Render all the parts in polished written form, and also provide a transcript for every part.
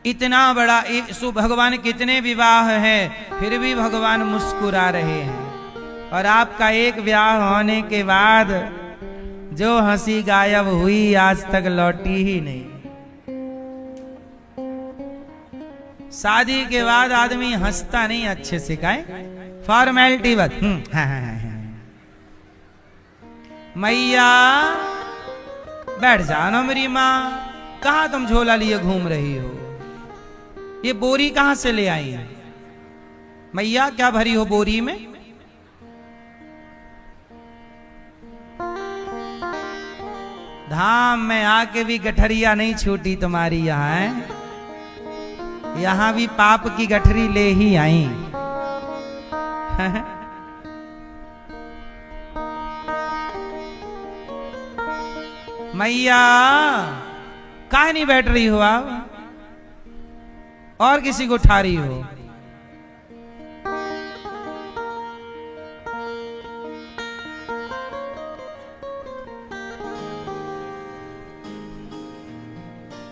इतना बड़ा भगवान कितने विवाह है फिर भी भगवान मुस्कुरा रहे हैं। और आपका एक विवाह होने के बाद जो हंसी गायब हुई आज तक लौटी ही नहीं। शादी के बाद आदमी हंसता नहीं अच्छे से, काहे फॉर्मेलिटी बस। मैया बैठ जाना मेरी माँ, कहाँ तुम झोला लिए घूम रही हो? ये बोरी कहाँ से ले आई है? मैया क्या भरी हो बोरी में? धाम में आके भी गठरिया नहीं छूटी तुम्हारी यहाँ है। यहां भी पाप की गठरी ले ही आई। मैया काहे नहीं बैठ रही हो आप? और किसी को उठा रही हो?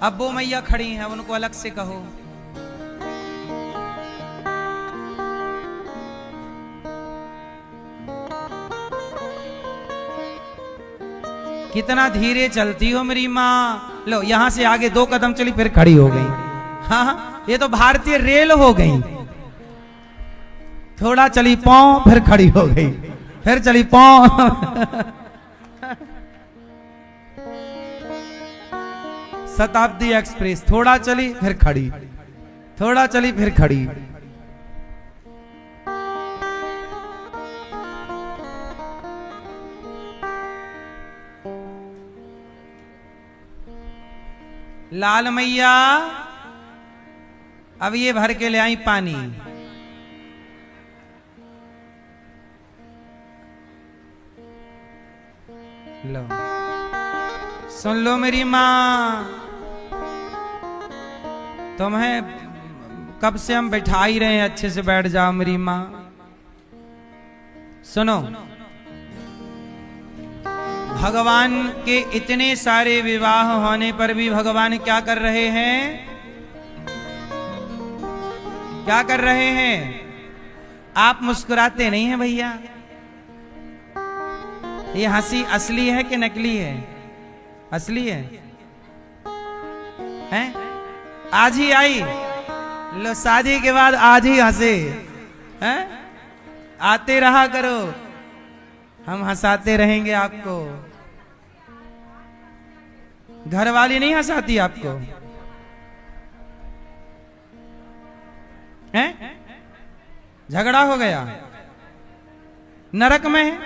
अब वो मैया खड़ी हैं, उनको अलग से कहो। कितना धीरे चलती हो मेरी माँ। लो यहां से आगे 2 कदम चली फिर खड़ी हो गई। हाँ ये तो भारतीय रेल हो गई। थोड़ा चली पांव फिर खड़ी हो गई, फिर चली पांव। शताब्दी एक्सप्रेस, थोड़ा चली फिर खड़ी, थोड़ा चली फिर खड़ी। लाल मैया अब ये भर के ले आई पानी। लो सुन लो मेरी माँ, तुम्हें कब से हम बैठा ही रहे हैं, अच्छे से बैठ जाओ मेरी माँ। सुनो, भगवान के इतने सारे विवाह होने पर भी भगवान क्या कर रहे हैं? क्या कर रहे हैं? आप मुस्कुराते नहीं हैं भैया। ये हंसी असली है कि नकली है? असली है, हैं? आज ही आई। लो शादी के बाद आज ही हंसे, हैं? आते रहा करो, हम हंसाते रहेंगे आपको। घर वाली नहीं हंसाती आपको, हैं? झगड़ा हो गया, नरक में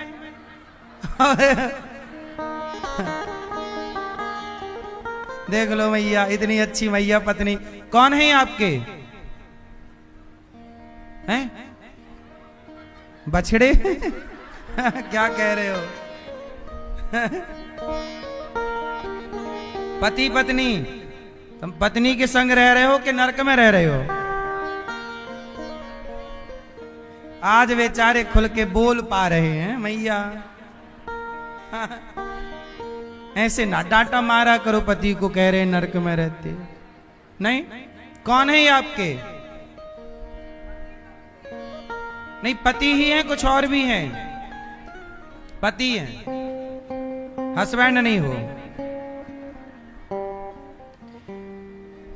देख लो मैया, इतनी अच्छी मैया पत्नी। कौन है आपके? हैं? बछड़े? क्या कह रहे हो? पति पत्नी, तुम पत्नी के संग रह रहे हो कि नरक में रह रहे हो? आज बेचारे खुल के बोल पा रहे हैं मैया। ऐसे ना डांटा मारा करो, पति को कह रहे नरक में रहते। नहीं, कौन है ये आपके? नहीं, पति ही है, कुछ और भी है? पति है, हस्बैंड नहीं हो।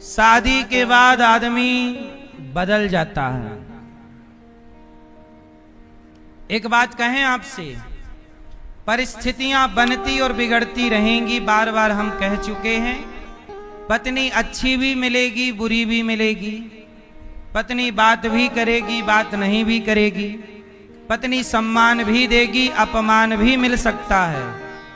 शादी के बाद आदमी बदल जाता है। एक बात कहें आपसे, परिस्थितियां बनती और बिगड़ती रहेंगी, बार बार हम कह चुके हैं। पत्नी अच्छी भी मिलेगी, बुरी भी मिलेगी। पत्नी बात भी करेगी, बात नहीं भी करेगी। पत्नी सम्मान भी देगी, अपमान भी मिल सकता है।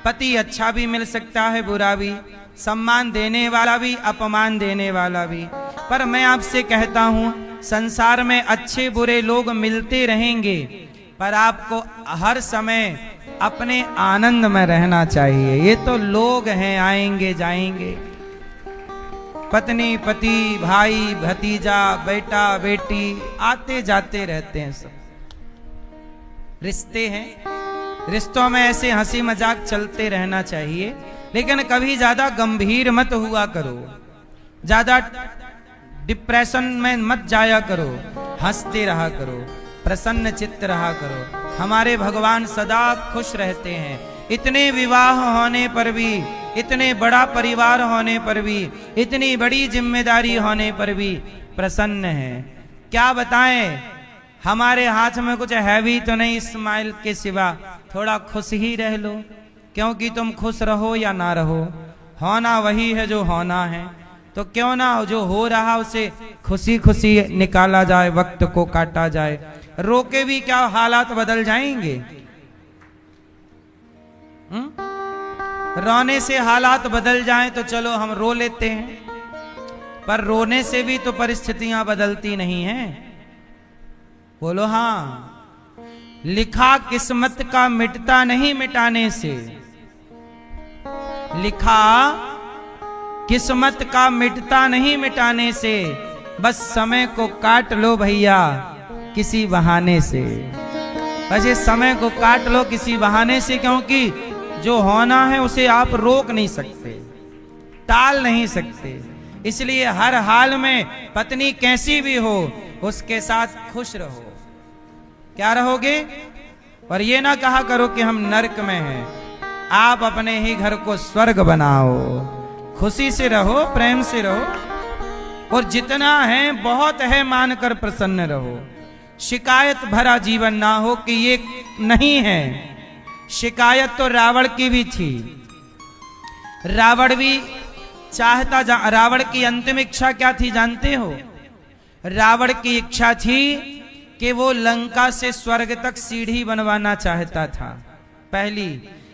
पति अच्छा भी मिल सकता है, बुरा भी, सम्मान देने वाला भी, अपमान देने वाला भी। पर मैं आपसे कहता हूं, संसार में अच्छे बुरे लोग मिलते रहेंगे, पर आपको हर समय अपने आनंद में रहना चाहिए। ये तो लोग हैं, आएंगे जाएंगे। पत्नी पति, भाई भतीजा, बेटा बेटी आते जाते रहते हैं। सब रिश्ते हैं, रिश्तों में ऐसे हंसी मजाक चलते रहना चाहिए, लेकिन कभी ज्यादा गंभीर मत हुआ करो, ज्यादा डिप्रेशन में मत जाया करो, हंसते रहा करो, प्रसन्न चित्त रहा करो। हमारे भगवान सदा खुश रहते हैं। इतने विवाह होने पर भी, इतने बड़ा परिवार होने पर भी, इतनी बड़ी जिम्मेदारी होने पर भी प्रसन्न है। क्या बताएं, हमारे हाथ में कुछ है भी तो नहीं स्माइल के सिवा। थोड़ा खुश ही रह लो, क्योंकि तुम खुश रहो या ना रहो, होना वही है जो होना है। तो क्यों ना जो हो रहा उसे खुशी खुशी निकाला जाए, वक्त को काटा जाए। रोके भी क्या, हालात बदल जाएंगे। रोने से हालात बदल जाएं तो चलो हम रो लेते हैं, पर रोने से भी तो परिस्थितियां बदलती नहीं हैं। बोलो हाँ। लिखा किस्मत का मिटता नहीं मिटाने से, लिखा किस्मत का मिटता नहीं मिटाने से, बस समय को काट लो भैया किसी बहाने से। बस ये समय को काट लो किसी बहाने से, क्योंकि जो होना है उसे आप रोक नहीं सकते, टाल नहीं सकते। इसलिए हर हाल में पत्नी कैसी भी हो उसके साथ खुश रहो। क्या रहोगे? और ये ना कहा करो कि हम नरक में हैं। आप अपने ही घर को स्वर्ग बनाओ, खुशी से रहो, प्रेम से रहो, और जितना है बहुत है मानकर प्रसन्न रहो। शिकायत भरा जीवन ना हो कि ये नहीं है। शिकायत तो रावण की भी थी। रावण भी चाहता, रावण की अंतिम इच्छा क्या थी जानते हो? रावण की इच्छा थी कि वो लंका से स्वर्ग तक सीढ़ी बनवाना चाहता था, पहली।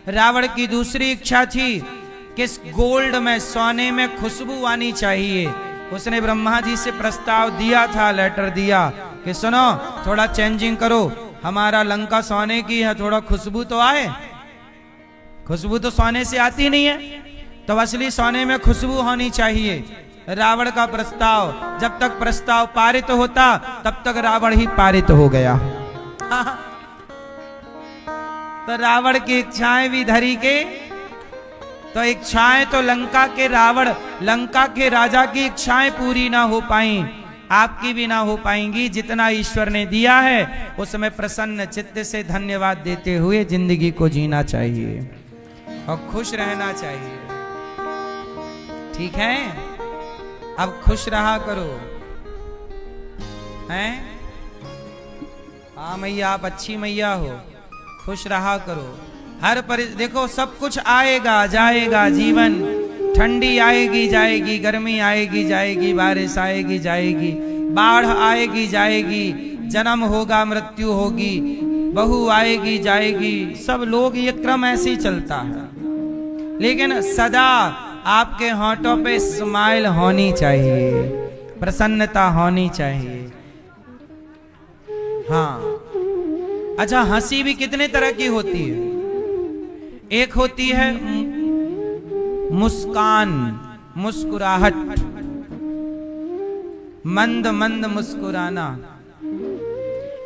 रावण की दूसरी इच्छा थी कि गोल्ड में, सोने में खुशबू आनी चाहिए। उसने ब्रह्मा जी से प्रस्ताव दिया था, लेटर दिया कि सुनो थोड़ा चेंजिंग करो, हमारा लंका सोने की है, थोड़ा खुशबू तो आए। खुशबू तो सोने से आती नहीं है, तो असली सोने में खुशबू होनी चाहिए। रावण का प्रस्ताव, जब तक प्रस्ताव पारित होता तब तक रावण ही पारित हो गया। तो रावण की इच्छाएं भी धरी के, तो इच्छाएं तो लंका के रावण, लंका के राजा की इच्छाएं पूरी ना हो पाई, आपकी भी ना हो पाएंगी। जितना ईश्वर ने दिया है उसमें प्रसन्न चित्त से धन्यवाद देते हुए जिंदगी को जीना चाहिए और खुश रहना चाहिए। ठीक है? अब खुश रहा करो, हैं? हाँ मैया, आप अच्छी मैया हो, खुश रहा करो। हर देखो सब कुछ आएगा जाएगा, जीवन ठंडी आएगी जाएगी, गर्मी आएगी जाएगी, बारिश आएगी जाएगी, बाढ़ आएगी जाएगी, जन्म होगा मृत्यु होगी, बहू आएगी जाएगी, सब लोग, ये क्रम ऐसे ही चलता है। लेकिन सदा आपके होंठों पे स्माइल होनी चाहिए, प्रसन्नता होनी चाहिए। हाँ। अच्छा, हंसी भी कितने तरह की होती है। एक होती है मुस्कान, मुस्कुराहट, मंद मंद मुस्कुराना।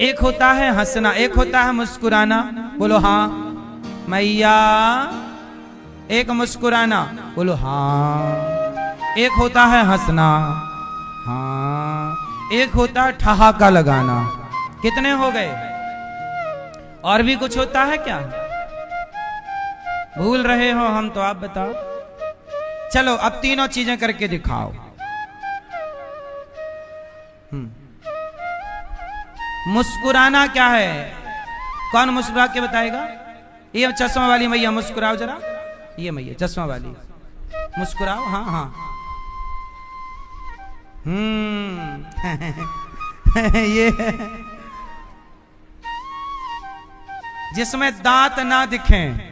एक होता है हंसना, एक होता है मुस्कुराना। बोलो हाँ मैया। एक मुस्कुराना, बोलो हाँ। एक होता है हंसना, हाँ। एक होता है ठहाका लगाना। कितने हो गए? और भी कुछ होता है क्या? भूल रहे हो हम तो आप बताओ। चलो अब तीनों चीजें करके दिखाओ। मुस्कुराना क्या है? कौन मुस्कुरा के बताएगा? ये चश्मा वाली मैया मुस्कुराओ जरा। ये मैया चश्मा वाली मुस्कुराओ। हाँ हाँ। ये जिसमें दांत ना दिखें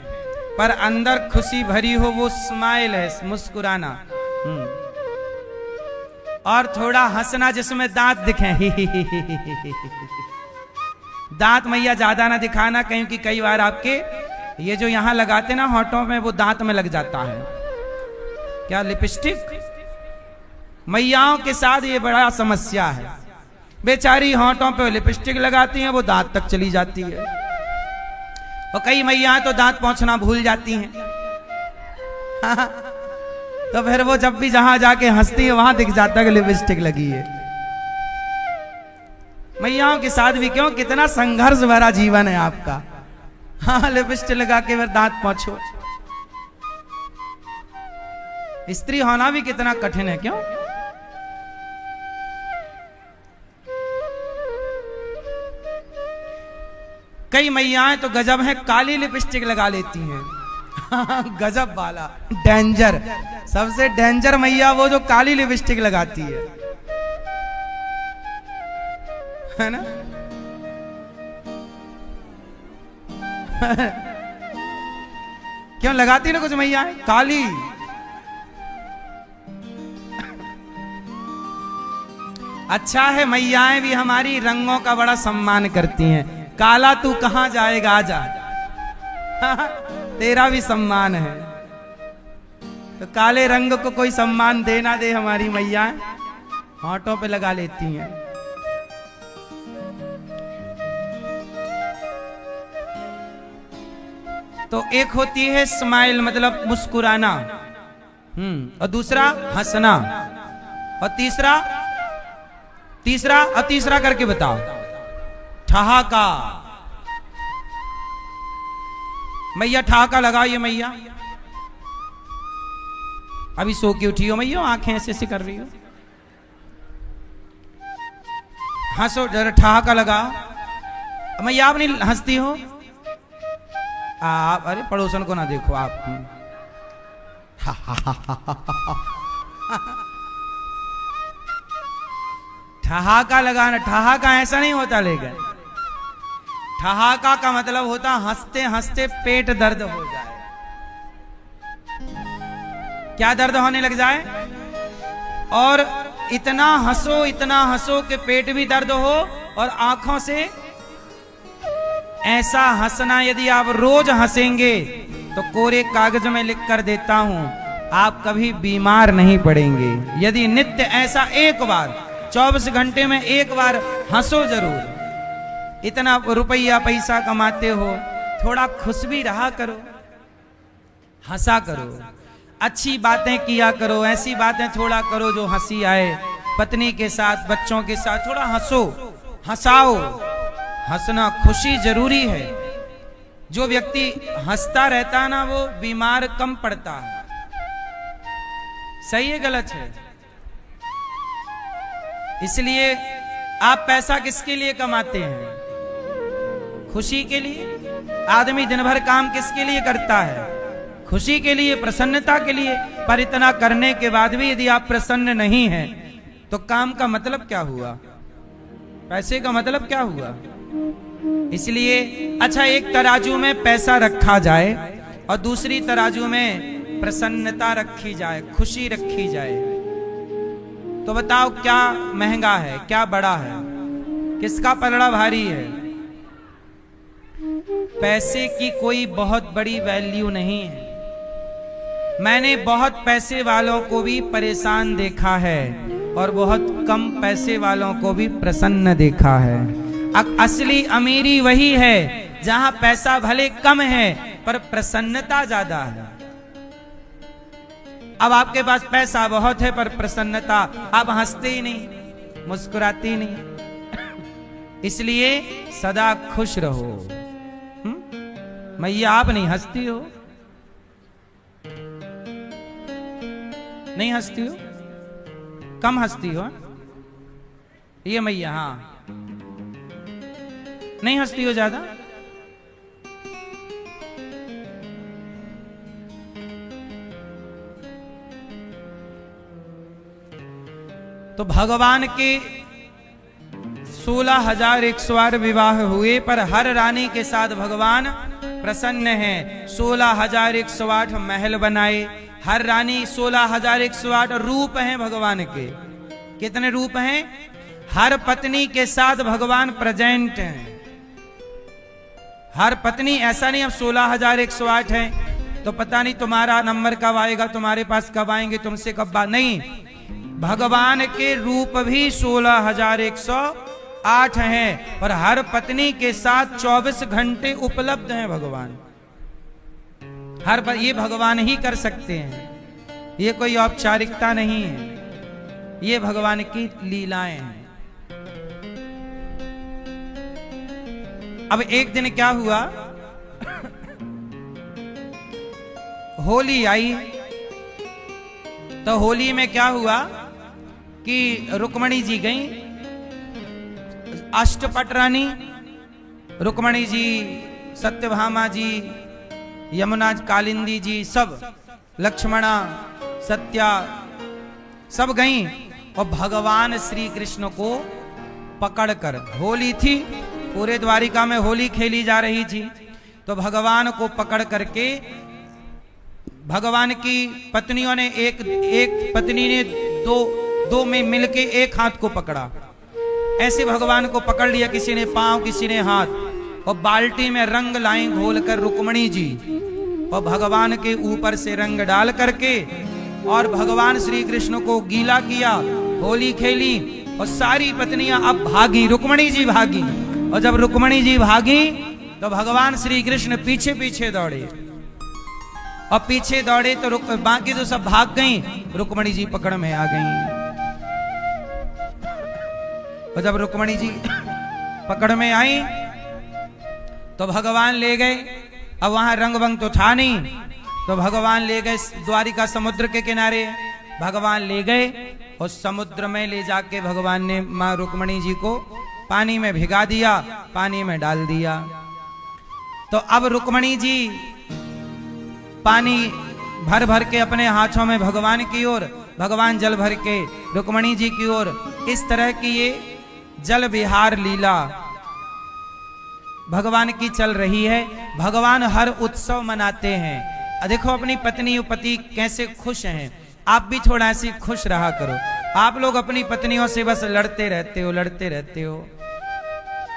पर अंदर खुशी भरी हो, वो स्माइल है, मुस्कुराना। और थोड़ा हंसना जिसमें दांत दिखें। दांत मैया ज्यादा ना दिखाना, क्योंकि कई बार आपके ये जो यहां लगाते ना होंठों में, वो दांत में लग जाता है। क्या लिपस्टिक? मैयाओं के साथ ये बड़ा समस्या है। बेचारी होंठों पे लिपस्टिक लगाती हैं, वो दांत तक चली जाती है। और कई मैया तो दांत पोंछना भूल जाती हैं। तो फिर वो जब भी जहां जाके हंसती है वहां दिख जाता है कि लिपस्टिक लगी है। मैयाओं के साथ भी क्यों, कितना संघर्ष भरा जीवन है आपका। हाँ, लिपस्टिक लगा के फिर दांत पोंछो। स्त्री होना भी कितना कठिन है, क्यों? कई मैयाएं तो गजब है, काली लिपस्टिक लगा लेती हैं। गजब वाला, डेंजर, सबसे डेंजर मैया वो जो काली लिपस्टिक लगाती है ना। क्यों लगाती ना कुछ मैया काली। अच्छा है, मैयाएं भी हमारी रंगों का बड़ा सम्मान करती हैं। काला तू कहां जाएगा, आजा। तेरा भी सम्मान है। तो काले रंग को कोई सम्मान दे ना दे, हमारी मैयाएं होंठों पे लगा लेती हैं। तो एक होती है स्माइल, मतलब मुस्कुराना, और दूसरा हंसना, और तीसरा करके बताओ, ठहाका। मैया ठहाका लगाइए। मैया अभी सो के उठी हो मैया, आंखें ऐसे ऐसे कर रही हो, हंसो जरा, ठहाका लगा। मैया आप नहीं हंसती हो आप, अरे पड़ोसन को ना देखो आप। ठहाका लगाना, ठहाका ऐसा नहीं होता, लेकिन ठहाका का मतलब होता हंसते हंसते पेट दर्द हो जाए। क्या दर्द होने लग जाए, और इतना हंसो कि पेट भी दर्द हो, और आंखों से ऐसा हंसना, यदि आप रोज हंसेंगे तो कोरे कागज में लिख कर देता हूं, आप कभी बीमार नहीं पड़ेंगे। यदि नित्य ऐसा एक बार 24 घंटे में एक बार हंसो जरूर। इतना रुपया पैसा कमाते हो, थोड़ा खुश भी रहा करो, हंसा करो, अच्छी बातें किया करो, ऐसी बातें थोड़ा करो जो हंसी आए। पत्नी के साथ, बच्चों के साथ थोड़ा हंसो, हंसाओ। हंसना, खुशी जरूरी है। जो व्यक्ति हंसता रहता है ना, वो बीमार कम पड़ता है। सही है गलत है? इसलिए आप पैसा किसके लिए कमाते हैं? खुशी के लिए। आदमी दिन भर काम किसके लिए करता है? खुशी के लिए, प्रसन्नता के लिए। पर इतना करने के बाद भी यदि आप प्रसन्न नहीं हैं, तो काम का मतलब क्या हुआ? पैसे का मतलब क्या हुआ? इसलिए अच्छा, एक तराजू में पैसा रखा जाए और दूसरी तराजू में प्रसन्नता रखी जाए, खुशी रखी जाए, तो बताओ क्या महंगा है, क्या बड़ा है, किसका पलड़ा भारी है? पैसे की कोई बहुत बड़ी वैल्यू नहीं है। मैंने बहुत पैसे वालों को भी परेशान देखा है और बहुत कम पैसे वालों को भी प्रसन्न देखा है। असली अमीरी वही है जहां पैसा भले कम है पर प्रसन्नता ज्यादा है। अब आपके पास पैसा बहुत है पर प्रसन्नता, आप हंसते ही नहीं, मुस्कुराते ही नहीं। इसलिए सदा खुश रहो। मैया आप नहीं हंसती हो, नहीं हंसती हो, कम हंसती हो। ये मैया हाँ नहीं हंसती हो ज्यादा। तो भगवान के 16,108 विवाह हुए, पर हर रानी के साथ भगवान प्रसन्न हैं। 16,108 महल बनाए, हर रानी 16,108 रूप हैं भगवान के। कितने रूप हैं? हर पत्नी के साथ भगवान प्रेजेंट हैं। हर पत्नी, ऐसा नहीं अब 16,108 है तो पता नहीं तुम्हारा नंबर कब आएगा, तुम्हारे पास कब आएंगे, तुमसे कब बात, नहीं। भगवान के रूप भी 16,108 हैं, पर हर पत्नी के साथ 24 घंटे उपलब्ध हैं भगवान। ये भगवान ही कर सकते हैं। ये कोई औपचारिकता नहीं है, ये भगवान की लीलाएं हैं। अब एक दिन क्या हुआ, होली आई, तो होली में क्या हुआ कि रुक्मणी जी गई, अष्टपट रानी रुक्मणी जी, सत्यभामा जी, यमुना कालिंदी जी, सब लक्ष्मणा सत्या सब गई और भगवान श्री कृष्ण को पकड़कर, होली थी, पूरे द्वारिका में होली खेली जा रही थी, तो भगवान को पकड़ करके भगवान की पत्नियों ने एक पत्नी ने दो में मिलके एक हाथ को पकड़ा, ऐसे भगवान को पकड़ लिया, किसी ने पांव किसी ने हाथ, और बाल्टी में रंग लाई घोलकर रुक्मणी जी, और भगवान के ऊपर से रंग डाल करके और भगवान श्री कृष्ण को गीला किया, होली खेली, और सारी पत्नियां अब भागी, रुक्मणी जी भागी, और जब रुक्मणी जी भागी तो भगवान श्री कृष्ण पीछे पीछे दौड़े, और पीछे दौड़े तो बाकी तो सब भाग गई, रुक्मणी जी पकड़ में आ गई। और जब रुक्मणी जी पकड़ में आई तो भगवान ले गए, अब वहां रंग बंग तो था नहीं, तो भगवान ले गए द्वारिका समुद्र के किनारे, भगवान ले गए और समुद्र में ले जाके भगवान ने मां रुक्मणी जी को पानी में भिगा दिया, पानी में डाल दिया। तो अब रुक्मणी जी पानी भर भर के अपने हाथों में भगवान की ओर, भगवान जल भर के रुक्मणी जी की ओर, इस तरह की ये जल विहार लीला भगवान की चल रही है। भगवान हर उत्सव मनाते हैं। देखो अपनी पत्नी पति कैसे खुश हैं, आप भी थोड़ा ऐसे खुश रहा करो। आप लोग अपनी पत्नियों से बस लड़ते रहते हो, लड़ते रहते हो,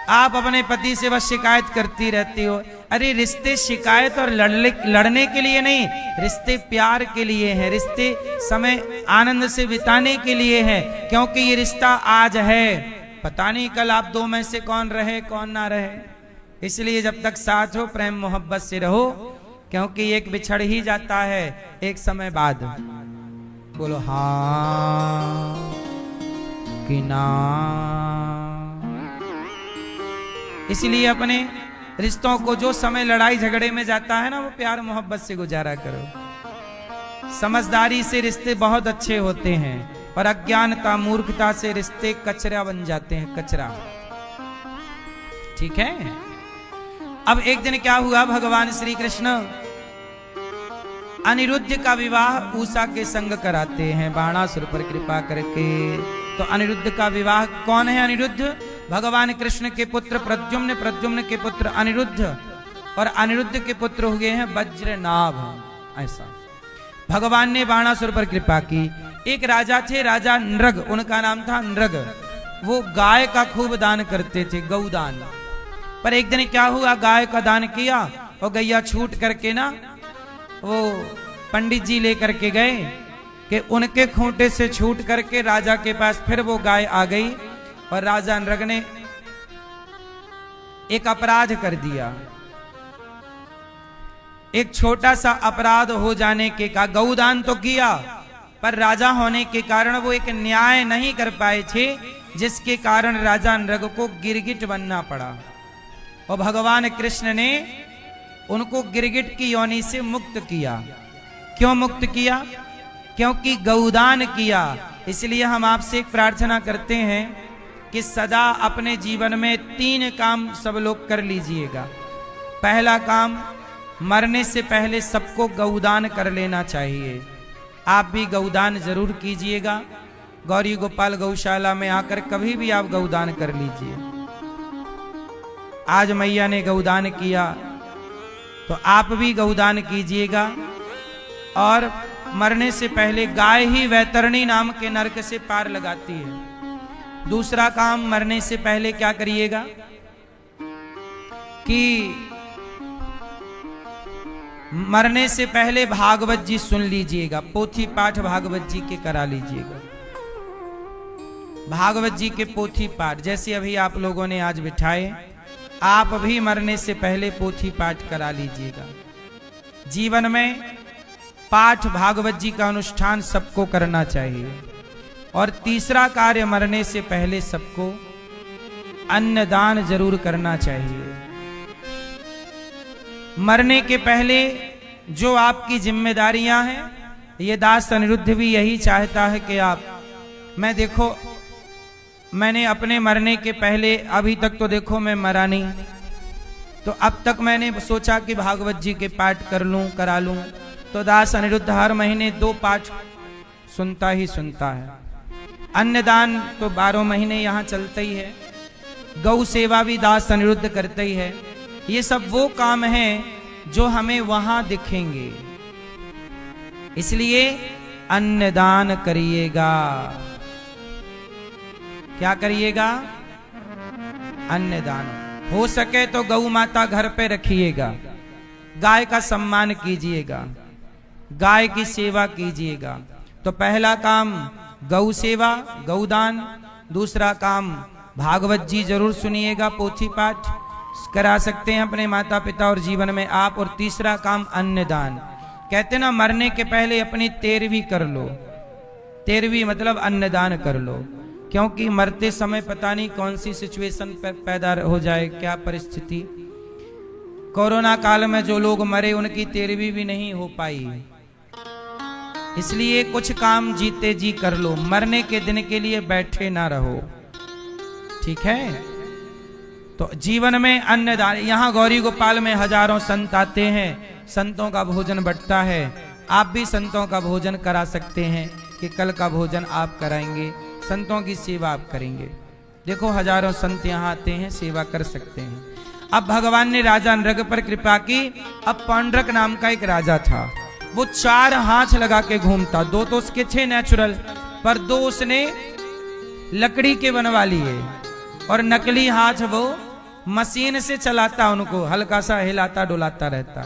आप अपने पति से बस शिकायत करती रहती हो। अरे रिश्ते शिकायत और लड़ने के लिए नहीं, रिश्ते प्यार के लिए हैं, रिश्ते समय आनंद से बिताने के लिए हैं, क्योंकि ये रिश्ता आज है, पता नहीं कल आप दो में से कौन रहे कौन ना रहे। इसलिए जब तक साथ हो प्रेम मोहब्बत से रहो, क्योंकि एक बिछड़ ही जाता है एक समय बाद। बोलो हाँ कि ना। इसलिए अपने रिश्तों को जो समय लड़ाई झगड़े में जाता है ना, वो प्यार मोहब्बत से गुजारा करो। समझदारी से रिश्ते बहुत अच्छे होते हैं, और अज्ञानता मूर्खता से रिश्ते कचरा बन जाते हैं, कचरा। ठीक है। अब एक दिन क्या हुआ, भगवान श्री कृष्ण अनिरुद्ध का विवाह उषा के संग कराते हैं बाणासुर पर कृपा करके। तो अनिरुद्ध का विवाह कौन है? अनिरुद्ध भगवान कृष्ण के पुत्र प्रद्युम्न, प्रद्युम्न के पुत्र अनिरुद्ध, और अनिरुद्ध के पुत्र हुए हैं वज्रनाभ। ऐसा भगवान ने बाणासुर पर कृपा की। एक राजा थे, राजा नृग, उनका नाम था नृग। वो गाय का खूब दान करते थे, गौदान। पर एक दिन क्या हुआ, गाय का दान किया और गैया छूट करके ना, वो पंडित जी लेकर के गए कि उनके खूंटे से छूट करके राजा के पास फिर वो गाय आ गई, और राजा नृग ने एक अपराध कर दिया। एक छोटा सा अपराध हो जाने के का, गौदान तो किया पर राजा होने के कारण वो एक न्याय नहीं कर पाए थे, जिसके कारण राजा नृग को गिरगिट बनना पड़ा। और भगवान कृष्ण ने उनको गिरगिट की योनि से मुक्त किया। क्यों मुक्त किया? क्योंकि गौदान किया। इसलिए हम आपसे एक प्रार्थना करते हैं कि सदा अपने जीवन में 3 काम सब लोग कर लीजिएगा। पहला काम, मरने से पहले सबको गौदान कर लेना चाहिए। आप भी गौदान जरूर कीजिएगा। गौरी गोपाल गौशाला में आकर कभी भी आप गौदान कर लीजिए। आज मैया ने गौदान किया तो आप भी गौदान कीजिएगा। और मरने से पहले गाय ही वैतरणी नाम के नरक से पार लगाती है। दूसरा काम, मरने से पहले क्या करिएगा कि मरने से पहले भागवत जी सुन लीजिएगा, पोथी पाठ भागवत जी के करा लीजिएगा। भागवत जी के पोथी पाठ जैसे अभी आप लोगों ने आज बिठाए, आप भी मरने से पहले पोथी पाठ करा लीजिएगा। जीवन में पाठ भागवत जी का अनुष्ठान सबको करना चाहिए। और तीसरा कार्य, मरने से पहले सबको अन्नदान जरूर करना चाहिए। मरने के पहले जो आपकी जिम्मेदारियां हैं, ये दास अनिरुद्ध भी यही चाहता है कि आप, मैं देखो मैंने अपने मरने के पहले, अभी तक तो देखो मैं मरा नहीं, तो अब तक मैंने सोचा कि भागवत जी के पाठ कर लूं, करा लूं। तो दास अनिरुद्ध हर महीने 2 पाठ सुनता ही सुनता है। अन्नदान तो 12 महीने यहाँ चलता ही है। गौ सेवा भी दास अनिरुद्ध करते ही है। ये सब वो काम हैं जो हमें वहां दिखेंगे, इसलिए अन्नदान करिएगा। क्या करिएगा? अन्नदान। हो सके तो गौ माता घर पे रखिएगा, गाय का सम्मान कीजिएगा, गाय की सेवा कीजिएगा। तो पहला काम गौ सेवा, गौदान। दूसरा काम भागवत जी जरूर सुनिएगा, पोथी पाठ करा सकते हैं अपने माता पिता और जीवन में आप। और तीसरा काम अन्नदान। कहते ना, मरने के पहले अपनी 13वीं कर लो। 13वीं मतलब अन्नदान कर लो, क्योंकि मरते समय पता नहीं कौन सी सिचुएशन पैदा हो जाए, क्या परिस्थिति। कोरोना काल में जो लोग मरे उनकी 13वीं भी नहीं हो पाई। इसलिए कुछ काम जीते जी कर लो, मरने के दिन के लिए बैठे ना रहो, ठीक है। तो जीवन में अन्नदान। यहाँ गौरी गोपाल में हजारों संत आते हैं, संतों का भोजन बंटता है। आप भी संतों का भोजन करा सकते हैं कि कल का भोजन आप कराएंगे, संतों की सेवा आप करेंगे। देखो हजारों संत यहाँ आते हैं, सेवा कर सकते हैं। अब भगवान ने राजा नृग पर कृपा की। अब पौंड्रक नाम का एक राजा था, वो 4 हाथ लगा के घूमता। 2 तो उसके थे नेचुरल, पर 2 उसने लकड़ी के बनवा लिए, और नकली हाथ वो मशीन से चलाता, उनको हल्का सा हिलाता डुलाता रहता।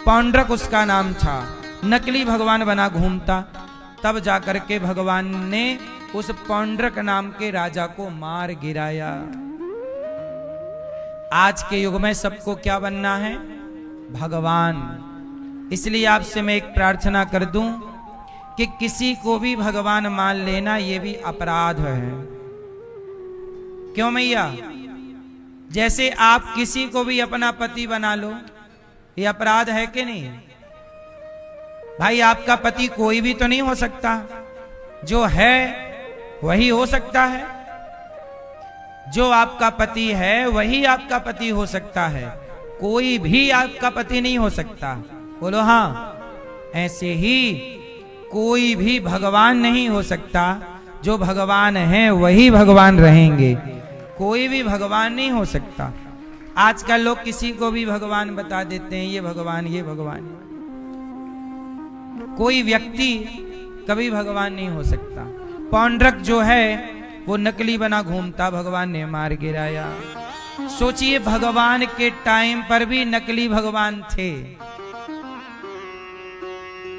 पौंड्रक उसका नाम था, नकली भगवान बना घूमता। तब जाकर के भगवान ने उस पौंड्रक नाम के राजा को मार गिराया। आज के युग में सबको क्या बनना है? भगवान। इसलिए आपसे मैं एक प्रार्थना कर दूं कि किसी को भी भगवान मान लेना ये भी अपराध है। क्यों मैया? जैसे आप किसी को भी अपना पति बना लो, ये अपराध है कि नहीं? भाई आपका पति कोई भी तो नहीं हो सकता, जो है वही हो सकता है। जो आपका पति है वही आपका पति हो सकता है, कोई भी आपका पति नहीं हो सकता। बोलो हाँ। ऐसे ही कोई भी भगवान नहीं हो सकता, जो भगवान है वही भगवान रहेंगे, कोई भी भगवान नहीं हो सकता। आजकल लोग किसी को भी भगवान बता देते हैं, ये भगवान ये भगवान। कोई व्यक्ति कभी भगवान नहीं हो सकता। पौंड्रक जो है वो नकली बना घूमता, भगवान ने मार गिराया। सोचिए, भगवान के टाइम पर भी नकली भगवान थे,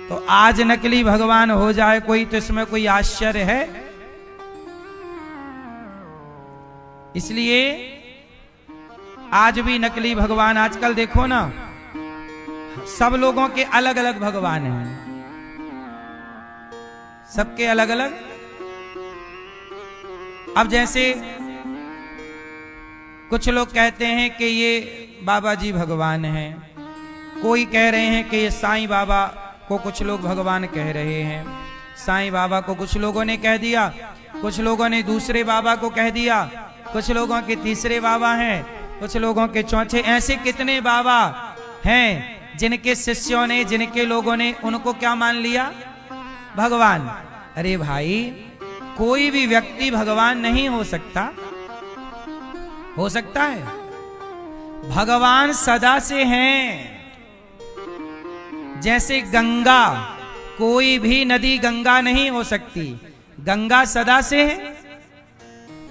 तो आज नकली भगवान हो जाए कोई, तो इसमें कोई आश्चर्य है? इसलिए आज भी नकली भगवान, आजकल देखो ना, सब लोगों के अलग अलग भगवान हैं, सबके अलग अलग। अब जैसे कुछ लोग कहते हैं कि ये बाबा जी भगवान हैं, कोई कह रहे हैं कि ये साईं बाबा को कुछ लोग भगवान कह रहे हैं। साईं बाबा को कुछ लोगों ने कह दिया, कुछ लोगों ने दूसरे बाबा को कह दिया, कुछ लोगों के तीसरे बाबा हैं, कुछ लोगों के चौथे। ऐसे कितने बाबा हैं जिनके शिष्यों ने, जिनके लोगों ने उनको क्या मान लिया? भगवान। अरे भाई, कोई भी व्यक्ति भगवान नहीं हो सकता। हो सकता है? भगवान सदा से हैं। जैसे गंगा, कोई भी नदी गंगा नहीं हो सकती, गंगा सदा से है।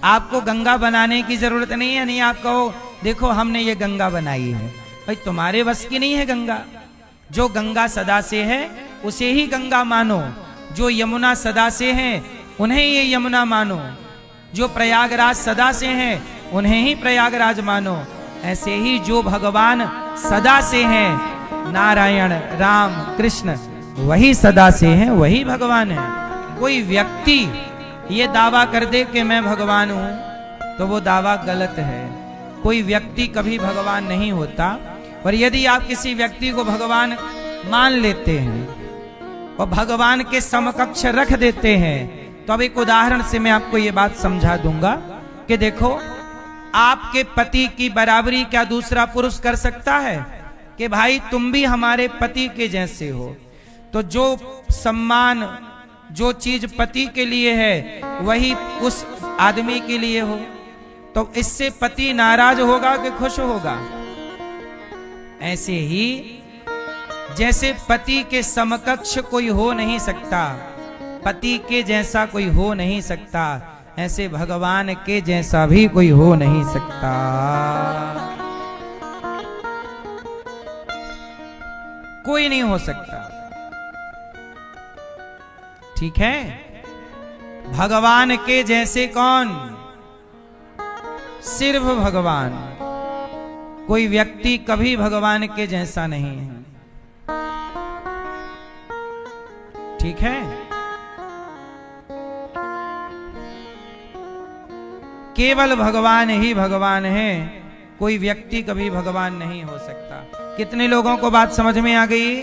आपको गंगा बनाने की जरूरत नहीं है। नहीं आप कहो देखो हमने ये गंगा बनाई है, भाई तुम्हारे बस की नहीं है गंगा। जो गंगा सदा से है उसे ही गंगा मानो, जो यमुना सदा से है उन्हें ये यमुना मानो, जो प्रयागराज सदा से हैं उन्हें ही प्रयागराज मानो। ऐसे ही जो भगवान सदा से हैं, नारायण, राम, कृष्ण, वही सदा से हैं, वही भगवान है। कोई व्यक्ति ये दावा कर दे कि मैं भगवान हूं तो वो दावा गलत है। कोई व्यक्ति कभी भगवान नहीं होता। पर यदि आप किसी व्यक्ति को भगवान मान लेते हैं और भगवान के समकक्ष रख देते हैं, तो अब एक उदाहरण से मैं आपको ये बात समझा दूंगा कि देखो, आपके पति की बराबरी क्या दूसरा पुरुष कर सकता है कि भाई तुम भी हमारे पति के जैसे हो? तो जो सम्मान, जो चीज पति के लिए है वही उस आदमी के लिए हो, तो इससे पति नाराज होगा कि खुश होगा? ऐसे ही जैसे पति के समकक्ष कोई हो नहीं सकता, पति के जैसा कोई हो नहीं सकता, ऐसे भगवान के जैसा भी कोई हो नहीं सकता। कोई नहीं हो सकता। ठीक है? भगवान के जैसे कौन? सिर्फ भगवान। कोई व्यक्ति कभी भगवान के जैसा नहीं है। ठीक है? केवल भगवान ही भगवान है, कोई व्यक्ति कभी भगवान नहीं हो सकता। कितने लोगों को बात समझ में आ गई?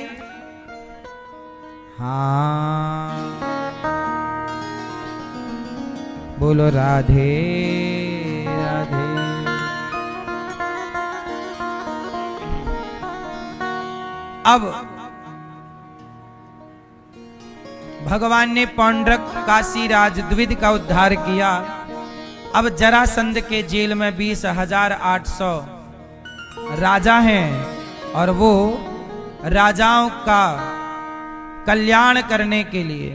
हाँ, बोलो राधे राधे। अब भगवान ने पौंड्रक काशीराज द्विध का उद्धार किया। अब जरासंध के जेल में 20,800 राजा हैं और वो राजाओं का कल्याण करने के लिए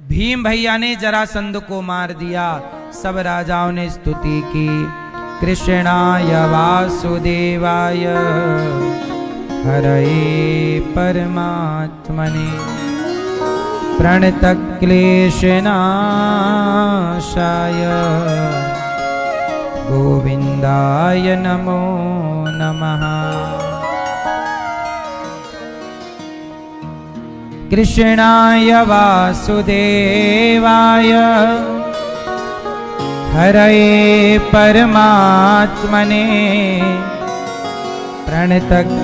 भीम भैया ने जरासंध को मार दिया। सब राजाओं ने स्तुति की, कृष्णाय वासुदेवाय हरये परमात्मने प्रणतक्लेशनाशाय गोविंदाय नमो नमः। कृष्णाय वासुदेवाय हरये परमात्मने प्रणतक्लेशनाशाय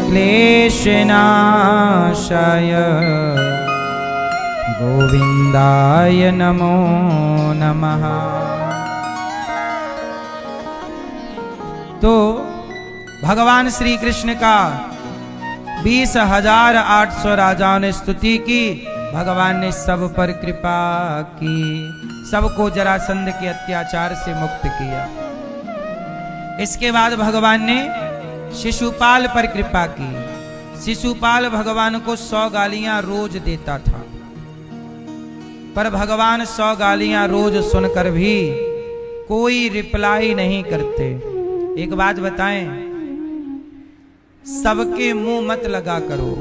गोविंदाय नमो नमः। तो भगवान श्री कृष्ण का 20,800 राजाओं ने स्तुति की। भगवान ने सब पर कृपा की, सबको जरासंध के अत्याचार से मुक्त किया। इसके बाद भगवान ने शिशुपाल पर कृपा की। शिशुपाल भगवान को 100 गालियां रोज देता था, पर भगवान 100 गालियां रोज सुनकर भी कोई रिप्लाई नहीं करते। एक बात बताएं, सबके मुंह मत लगा करो।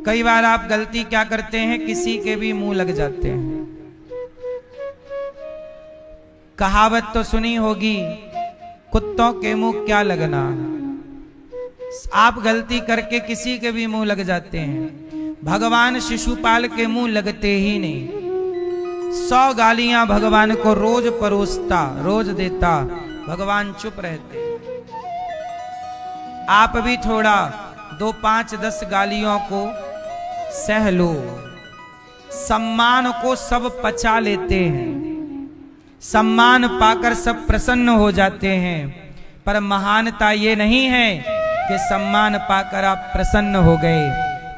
कई बार आप गलती क्या करते हैं, किसी के भी मुंह लग जाते हैं। कहावत तो सुनी होगी, कुत्तों के मुंह क्या लगना। आप गलती करके किसी के भी मुंह लग जाते हैं। भगवान शिशुपाल के मुंह लगते ही नहीं। 100 गालियां भगवान को रोज परोसता, रोज देता, भगवान चुप रहते। आप भी थोड़ा 2, 5, 10 गालियों को सह लो। सम्मान को सब पचा लेते हैं, सम्मान पाकर सब प्रसन्न हो जाते हैं, पर महानता ये नहीं है कि सम्मान पाकर आप प्रसन्न हो गए।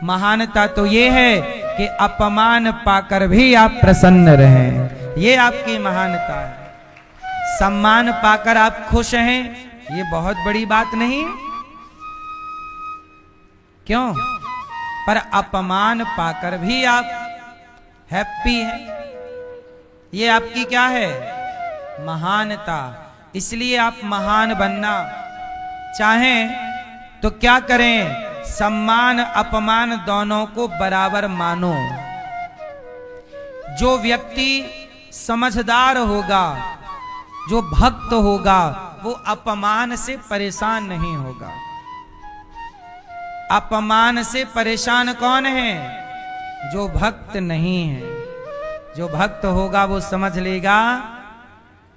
महानता तो ये है कि अपमान पाकर भी आप प्रसन्न रहें। ये आपकी महानता है। सम्मान पाकर आप खुश हैं, ये बहुत बड़ी बात नहीं, क्यों? पर अपमान पाकर भी आप हैप्पी हैं, ये आपकी क्या है? महानता। इसलिए आप महान बनना चाहें तो क्या करें? सम्मान अपमान दोनों को बराबर मानो। जो व्यक्ति समझदार होगा, जो भक्त होगा, वो अपमान से परेशान नहीं होगा। अपमान से परेशान कौन है? जो भक्त नहीं है। जो भक्त होगा वो समझ लेगा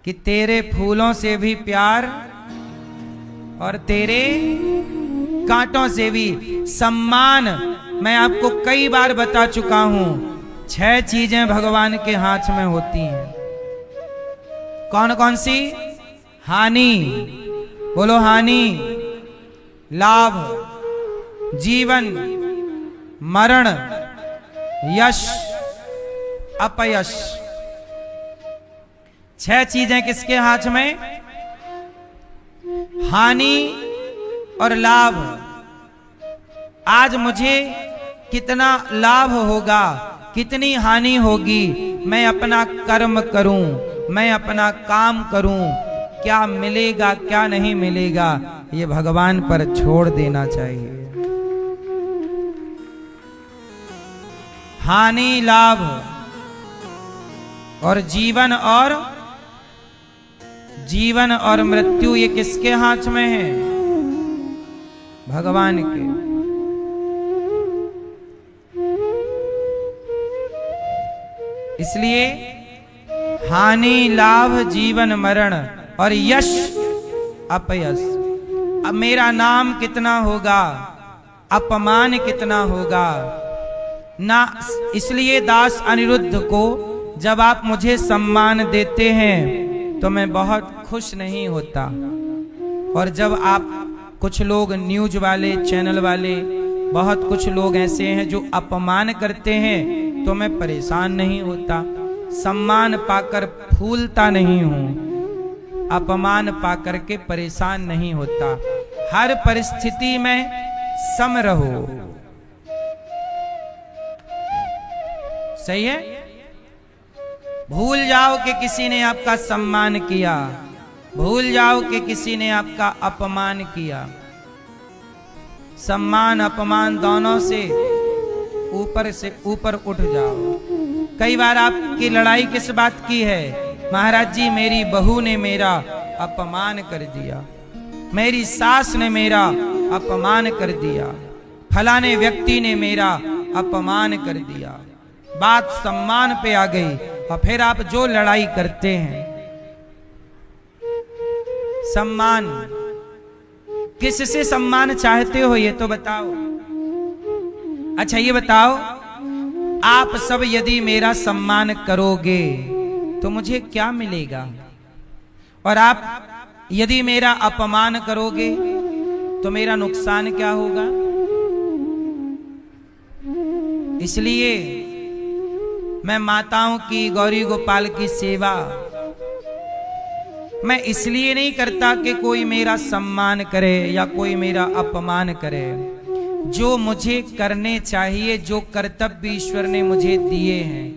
कि तेरे फूलों से भी प्यार और तेरे कांटों से भी सम्मान। मैं आपको कई बार बता चुका हूं, 6 चीजें भगवान के हाथ में होती हैं। कौन कौन सी? हानि, बोलो हानि, लाभ, जीवन, मरण, यश, अपयश। 6 चीजें किसके हाथ में? हानि और लाभ। आज मुझे कितना लाभ होगा, कितनी हानि होगी, मैं अपना कर्म करूं, मैं अपना काम करूं, क्या मिलेगा क्या नहीं मिलेगा, ये भगवान पर छोड़ देना चाहिए। हानि, लाभ और जीवन और मृत्यु, ये किसके हाथ में है? भगवान के। इसलिए हानि, लाभ, जीवन, मरण और यश, अपयश। अब मेरा नाम कितना होगा, अपमान कितना होगा ना। इसलिए दास अनिरुद्ध को जब आप मुझे सम्मान देते हैं तो मैं बहुत खुश नहीं होता, और जब आप कुछ लोग न्यूज वाले, चैनल वाले, बहुत कुछ लोग ऐसे हैं जो अपमान करते हैं तो मैं परेशान नहीं होता। सम्मान पाकर फूलता नहीं हूं, अपमान पाकर के परेशान नहीं होता। हर परिस्थिति में सम रहो। सही है? भूल जाओ कि किसी ने आपका सम्मान किया, भूल जाओ कि किसी ने आपका अपमान किया। सम्मान अपमान दोनों से ऊपर उठ जाओ। कई बार आपकी लड़ाई किस बात की है? महाराज जी, मेरी बहू ने मेरा अपमान कर दिया, मेरी सास ने मेरा अपमान कर दिया, फलाने व्यक्ति ने मेरा अपमान कर दिया। बात सम्मान पे आ गई और फिर आप जो लड़ाई करते हैं। सम्मान, किससे सम्मान चाहते हो ये तो बताओ। अच्छा ये बताओ, आप सब यदि मेरा सम्मान करोगे तो मुझे क्या मिलेगा, और आप यदि मेरा अपमान करोगे तो मेरा नुकसान क्या होगा? इसलिए मैं माताओं की, गौरी गोपाल की सेवा मैं इसलिए नहीं करता कि कोई मेरा सम्मान करे या कोई मेरा अपमान करे। जो मुझे करने चाहिए, जो कर्तव्य ईश्वर ने मुझे दिए हैं,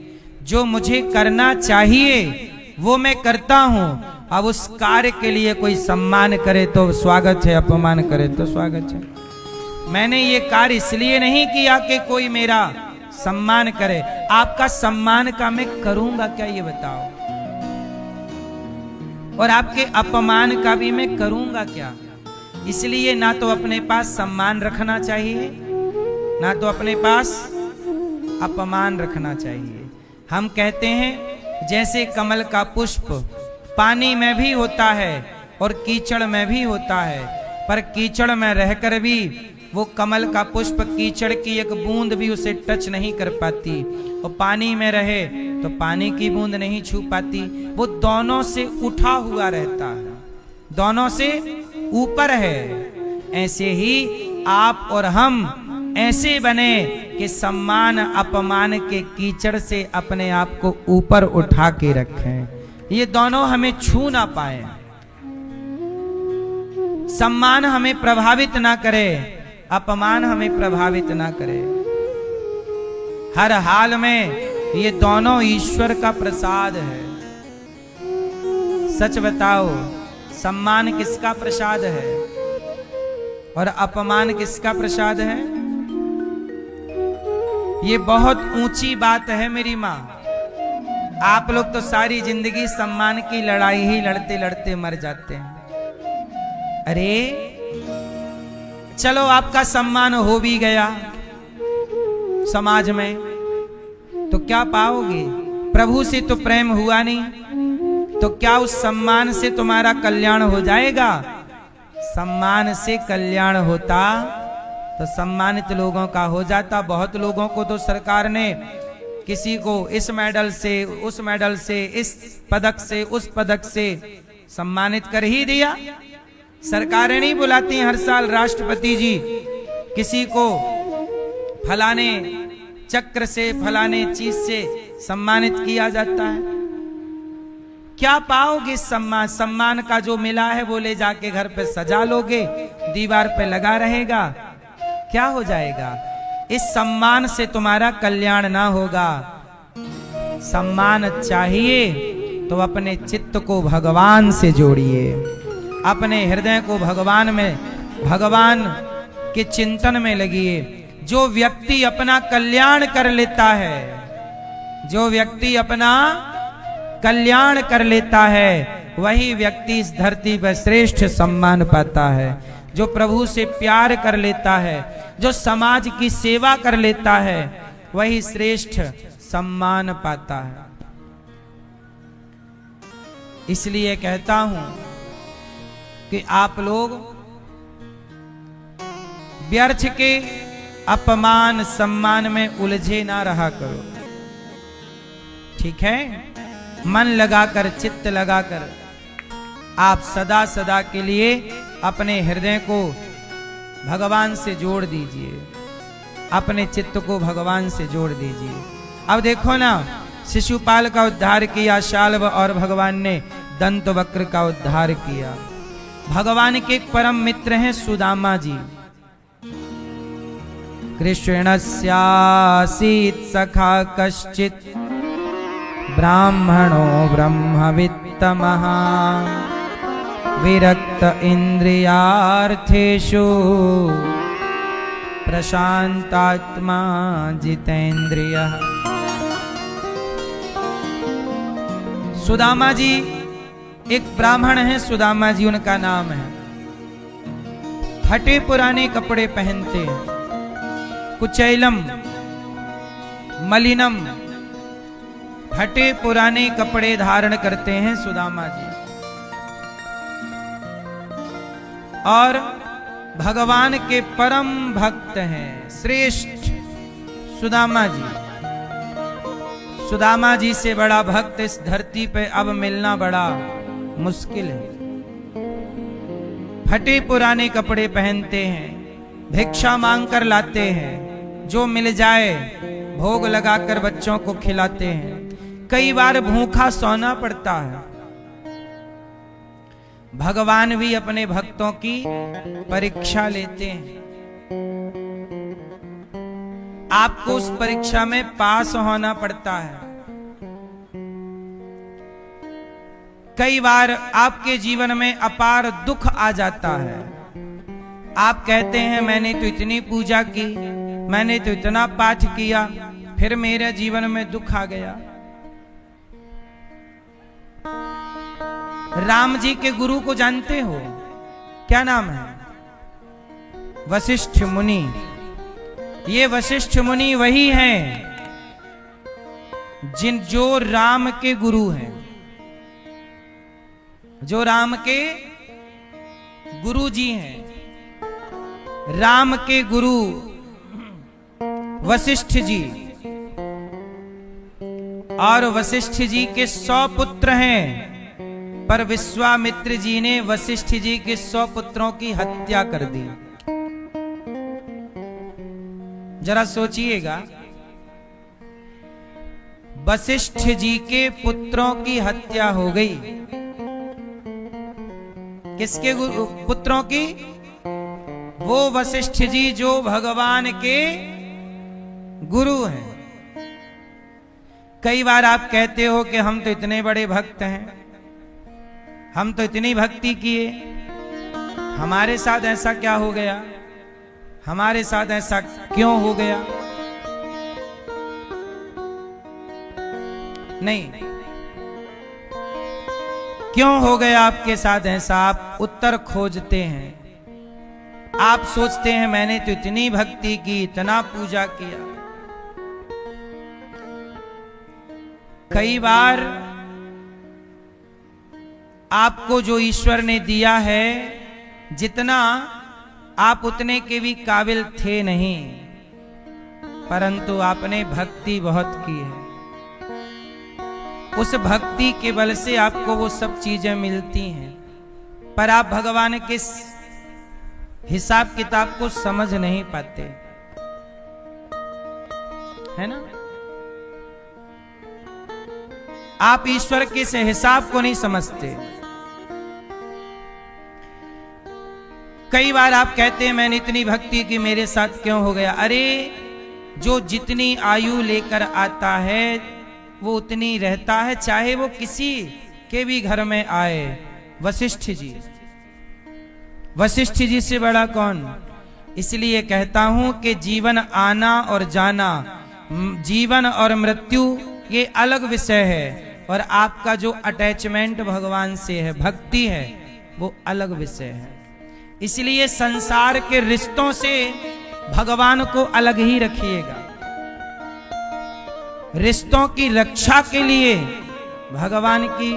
जो मुझे करना चाहिए वो मैं करता हूं। अब उस कार्य के लिए कोई सम्मान करे तो स्वागत है, अपमान करे तो स्वागत है। मैंने ये कार्य इसलिए नहीं किया कि कोई मेरा सम्मान करे। आपका सम्मान का मैं करूंगा क्या, ये बताओ? और आपके अपमान का भी मैं करूंगा क्या? इसलिए ना तो अपने पास सम्मान रखना चाहिए, ना तो अपने पास अपमान रखना चाहिए। हम कहते हैं जैसे कमल का पुष्प पानी में भी होता है और कीचड़ में भी होता है, पर कीचड़ में रहकर भी वो कमल का पुष्प कीचड़ की एक बूंद भी उसे टच नहीं कर पाती, और पानी में रहे तो पानी की बूंद नहीं छू पाती। वो दोनों से उठा हुआ रहता है, दोनों से ऊपर है। ऐसे ही आप और हम ऐसे बने कि सम्मान अपमान के कीचड़ से अपने आप को ऊपर उठा के रखें, ये दोनों हमें छू ना पाए। सम्मान हमें प्रभावित ना करे, अपमान हमें प्रभावित ना करे। हर हाल में ये दोनों ईश्वर का प्रसाद है। सच बताओ, सम्मान किसका प्रसाद है और अपमान किसका प्रसाद है? ये बहुत ऊंची बात है मेरी माँ। आप लोग तो सारी जिंदगी सम्मान की लड़ाई ही लड़ते लड़ते मर जाते हैं। अरे चलो आपका सम्मान हो भी गया समाज में, तो क्या पाओगे? प्रभु से तो प्रेम हुआ नहीं, तो क्या उस सम्मान से तुम्हारा कल्याण हो जाएगा? सम्मान से कल्याण होता तो सम्मानित लोगों का हो जाता। बहुत लोगों को तो सरकार ने, किसी को इस मेडल से, उस मेडल से, इस पदक से, उस पदक से सम्मानित कर ही दिया। सरकारें नहीं बुलाती हर साल राष्ट्रपति जी, किसी को फलाने चक्र से, फलाने चीज से सम्मानित किया जाता है। क्या पाओगे? सम्मान, सम्मान का जो मिला है वो ले जाके घर पे सजा लोगे, दीवार पे लगा रहेगा, क्या हो जाएगा? इस सम्मान से तुम्हारा कल्याण ना होगा। सम्मान चाहिए तो अपने चित्त को भगवान से जोड़िए, अपने हृदय को भगवान में, भगवान के चिंतन में लगिए। जो व्यक्ति अपना कल्याण कर लेता है, जो व्यक्ति अपना कल्याण कर लेता है, वही व्यक्ति इस धरती पर श्रेष्ठ सम्मान पाता है। जो प्रभु से प्यार कर लेता है, जो समाज की सेवा कर लेता है, वही श्रेष्ठ सम्मान पाता है। इसलिए कहता हूं कि आप लोग व्यर्थ के अपमान सम्मान में उलझे ना रहा करो, ठीक है? मन लगाकर, चित्त लगाकर आप सदा सदा के लिए अपने हृदय को भगवान से जोड़ दीजिए, अपने चित्त को भगवान से जोड़ दीजिए। अब देखो ना, शिशुपाल का उद्धार किया शाल्व, और भगवान ने दंतवक्र का उद्धार किया। भगवान के एक परम मित्र हैं सुदामा जी। कृष्णस्यासीत् सखा कश्चित् ब्राह्मणो ब्रह्मवित्तमः विरक्त इंद्रियार्थेषु प्रशांतात्मा जितेंद्रियः। सुदामा जी एक ब्राह्मण है, सुदामा जी उनका नाम है। फटे पुराने कपड़े पहनते हैं, कुचैलम मलिनम, फटे पुराने कपड़े धारण करते हैं सुदामा जी। और भगवान के परम भक्त हैं, श्रेष्ठ सुदामा जी। सुदामा जी से बड़ा भक्त इस धरती पे अब मिलना बड़ा मुश्किल है। फटे पुराने कपड़े पहनते हैं, भिक्षा मांग कर लाते हैं, जो मिल जाए भोग लगाकर बच्चों को खिलाते हैं। कई बार भूखा सोना पड़ता है। भगवान भी अपने भक्तों की परीक्षा लेते हैं। आपको उस परीक्षा में पास होना पड़ता है। कई बार आपके जीवन में अपार दुख आ जाता है। आप कहते हैं मैंने तो इतनी पूजा की, मैंने तो इतना पाठ किया, फिर मेरे जीवन में दुख आ गया। राम जी के गुरु को जानते हो? क्या नाम है? वशिष्ठ मुनि। ये वशिष्ठ मुनि वही हैं जो राम के गुरु हैं, जो राम के गुरु जी हैं। राम के गुरु वशिष्ठ जी, और वशिष्ठ जी के 100 पुत्र हैं, पर विश्वामित्र जी ने वशिष्ठ जी के 100 पुत्रों की हत्या कर दी। जरा सोचिएगा, वशिष्ठ जी के पुत्रों की हत्या हो गई। किसके पुत्रों की? वो वशिष्ठ जी जो भगवान के गुरु हैं। कई बार आप कहते हो कि हम तो इतने बड़े भक्त हैं, हम तो इतनी भक्ति किए, हमारे साथ ऐसा क्या हो गया, हमारे साथ ऐसा क्यों हो गया? नहीं, क्यों हो गया आपके साथ ऐसा? आप उत्तर खोजते हैं। आप सोचते हैं मैंने तो इतनी भक्ति की, इतना पूजा किया। कई बार आपको जो ईश्वर ने दिया है, जितना आप उतने के भी काबिल थे नहीं, परंतु आपने भक्ति बहुत की है। उस भक्ति के बल से आपको वो सब चीजें मिलती हैं, पर आप भगवान के हिसाब किताब को समझ नहीं पाते, है ना? आप ईश्वर के से हिसाब को नहीं समझते। कई बार आप कहते हैं मैंने इतनी भक्ति की, मेरे साथ क्यों हो गया? अरे जो जितनी आयु लेकर आता है वो उतनी रहता है, चाहे वो किसी के भी घर में आए। वशिष्ठ जी से बड़ा कौन? इसलिए कहता हूं कि जीवन आना और जाना, जीवन और मृत्यु ये अलग विषय है, और आपका जो अटैचमेंट भगवान से है, भक्ति है, वो अलग विषय है। इसलिए संसार के रिश्तों से भगवान को अलग ही रखिएगा। रिश्तों की रक्षा के लिए भगवान की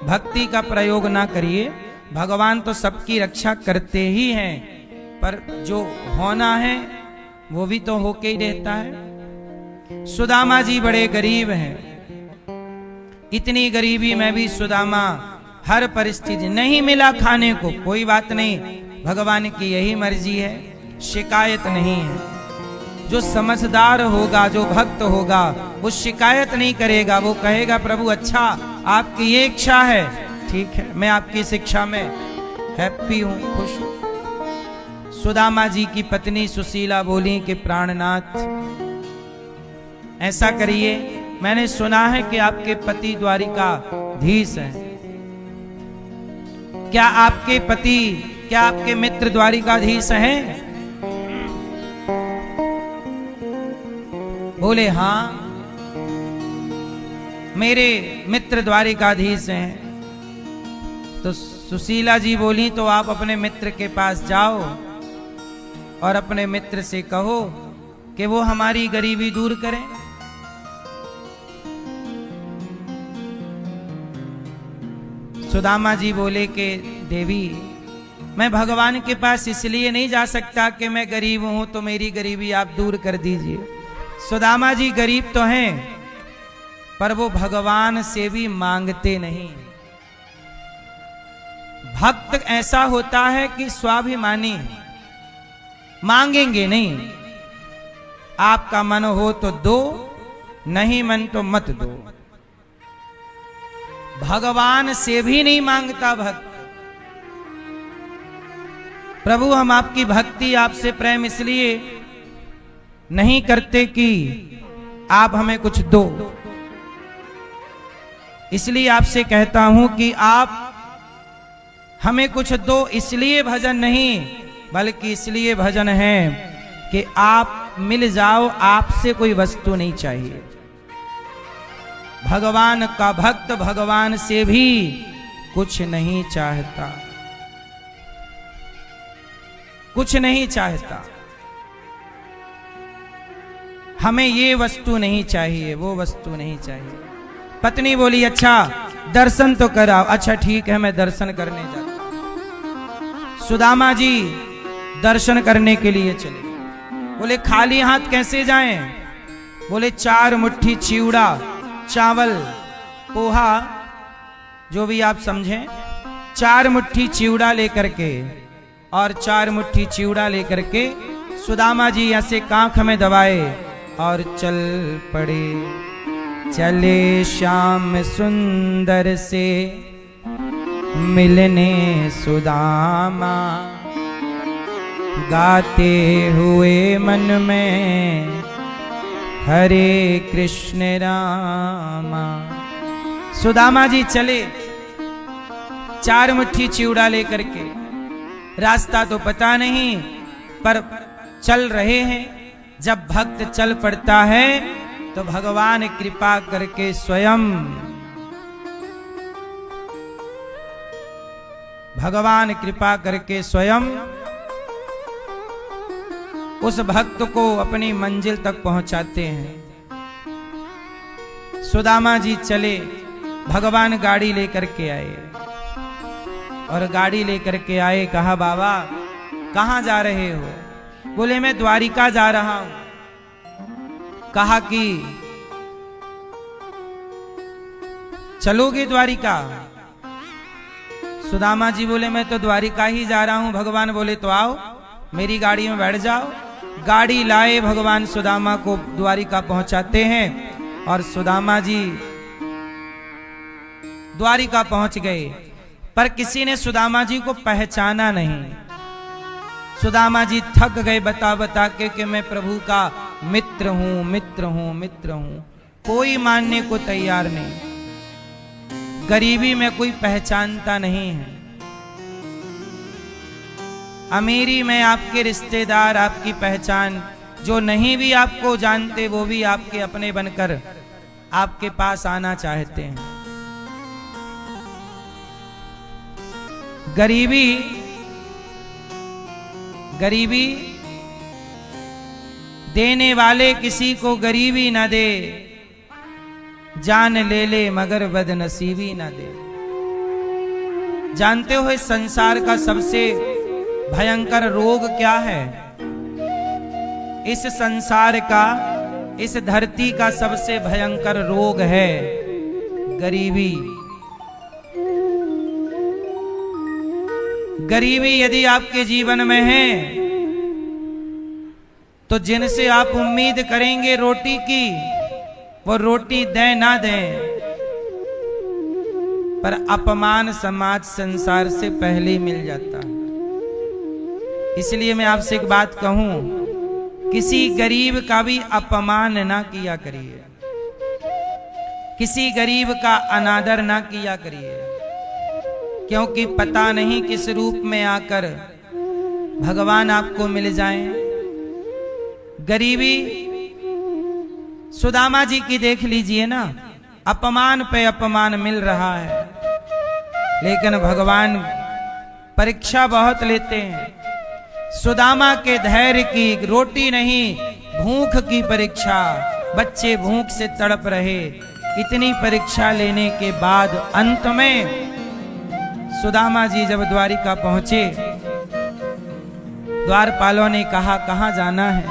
भक्ति का प्रयोग ना करिए। भगवान तो सबकी रक्षा करते ही हैं, पर जो होना है वो भी तो होके ही रहता है। सुदामा जी बड़े गरीब हैं, इतनी गरीबी में भी सुदामा हर परिस्थिति, नहीं मिला खाने को कोई बात नहीं, भगवान की यही मर्जी है, शिकायत नहीं है। जो समझदार होगा, जो भक्त होगा, वो शिकायत नहीं करेगा, वो कहेगा प्रभु अच्छा आपकी ये इच्छा है, ठीक है, मैं आपकी शिक्षा में हैप्पी हूं, खुश हूं। सुदामा जी की पत्नी सुशीला बोली कि प्राणनाथ ऐसा करिए, मैंने सुना है कि आपके पति द्वारिकाधीश हैं। क्या आपके पति, क्या आपके मित्र द्वारिकाधीश हैं? बोले हां, मेरे मित्र द्वारिकाधीश हैं। तो सुशीला जी बोली तो आप अपने मित्र के पास जाओ और अपने मित्र से कहो कि वो हमारी गरीबी दूर करें। सुदामा जी बोले कि देवी, मैं भगवान के पास इसलिए नहीं जा सकता कि मैं गरीब हूं तो मेरी गरीबी आप दूर कर दीजिए। सुदामा जी गरीब तो हैं, पर वो भगवान से भी मांगते नहीं। भक्त ऐसा होता है कि स्वाभिमानी, मांगेंगे नहीं। आपका मन हो तो दो, नहीं मन तो मत दो। भगवान से भी नहीं मांगता भक्त। प्रभु हम आपकी भक्ति, आपसे प्रेम इसलिए नहीं करते कि आप हमें कुछ दो, इसलिए आपसे कहता हूं कि आप हमें कुछ दो। इसलिए भजन नहीं, बल्कि इसलिए भजन है कि आप मिल जाओ, आपसे कोई वस्तु नहीं चाहिए। भगवान का भक्त भगवान से भी कुछ नहीं चाहता, कुछ नहीं चाहता। हमें ये वस्तु नहीं चाहिए, वो वस्तु नहीं चाहिए। पत्नी बोली अच्छा दर्शन तो कराओ। अच्छा ठीक है, मैं दर्शन करने जाता हूं। सुदामा जी दर्शन करने के लिए चले। बोले खाली हाथ कैसे जाएं? बोले 4 मुट्ठी चिवड़ा, चावल, पोहा, जो भी आप समझें, 4 मुट्ठी चिवड़ा लेकर के, और 4 मुट्ठी चिवड़ा लेकर के सुदामा जी ऐसे कांख में दबाए और चल पड़े। चले श्याम सुंदर से मिलने सुदामा, गाते हुए मन में हरे कृष्ण रामा। सुदामा जी चले 4 मुट्ठी चिवड़ा लेकर के। रास्ता तो पता नहीं, पर चल रहे हैं। जब भक्त चल पड़ता है तो भगवान कृपा करके स्वयं, भगवान कृपा करके स्वयं उस भक्त को अपनी मंजिल तक पहुंचाते हैं। सुदामा जी चले, भगवान गाड़ी लेकर के आए और गाड़ी लेकर के आए। कहा बाबा कहां जा रहे हो? बोले मैं द्वारिका जा रहा हूं। कहा कि चलोगे द्वारिका? सुदामा जी बोले मैं तो द्वारिका ही जा रहा हूं। भगवान बोले तो आओ मेरी गाड़ी में बैठ जाओ। गाड़ी लाए, भगवान सुदामा को द्वारिका पहुंचाते हैं और सुदामा जी द्वारिका पहुंच गए, पर किसी ने सुदामा जी को पहचाना नहीं। सुदामा जी थक गए बता बता के कि मैं प्रभु का मित्र हूं, मित्र हूं, मित्र हूं। कोई मानने को तैयार नहीं। गरीबी में कोई पहचानता नहीं है। अमीरी में आपके रिश्तेदार, आपकी पहचान, जो नहीं भी आपको जानते वो भी आपके अपने बनकर आपके पास आना चाहते हैं। गरीबी गरीबी देने वाले किसी को गरीबी न दे, जान ले ले मगर बदनसीबी न दे। जानते हो इस संसार का सबसे भयंकर रोग क्या है? इस संसार का, इस धरती का सबसे भयंकर रोग है गरीबी। गरीबी यदि आपके जीवन में है तो जिनसे आप उम्मीद करेंगे रोटी की, वो रोटी दें ना दें, पर अपमान समाज संसार से पहले ही मिल जाता है। इसलिए मैं आपसे एक बात कहूं, किसी गरीब का भी अपमान ना किया करिए, किसी गरीब का अनादर ना किया करिए, क्योंकि पता नहीं किस रूप में आकर भगवान आपको मिल जाएं। गरीबी सुदामा जी की देख लीजिए ना, अपमान पे अपमान मिल रहा है, लेकिन भगवान परीक्षा बहुत लेते हैं। सुदामा के धैर्य की, रोटी नहीं भूख की परीक्षा। बच्चे भूख से तड़प रहे। इतनी परीक्षा लेने के बाद अंत में सुदामा जी जब द्वारिका पहुंचे, द्वारपालों ने कहा कहां जाना है?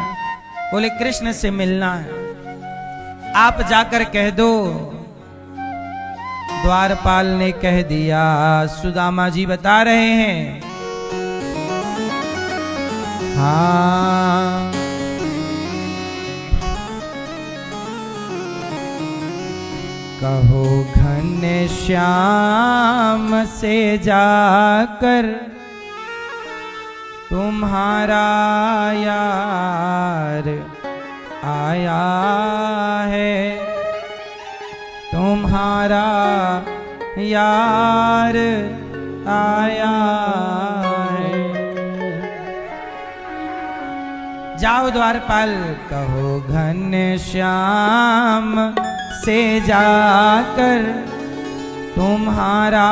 बोले कृष्ण से मिलना है, आप जाकर कह दो। द्वारपाल ने कह दिया, सुदामा जी बता रहे हैं, हाँ कहो घनश्याम से जाकर तुम्हारा यार आया है, तुम्हारा यार आया है। जाओ द्वारपाल कहो घनश्याम से जाकर तुम्हारा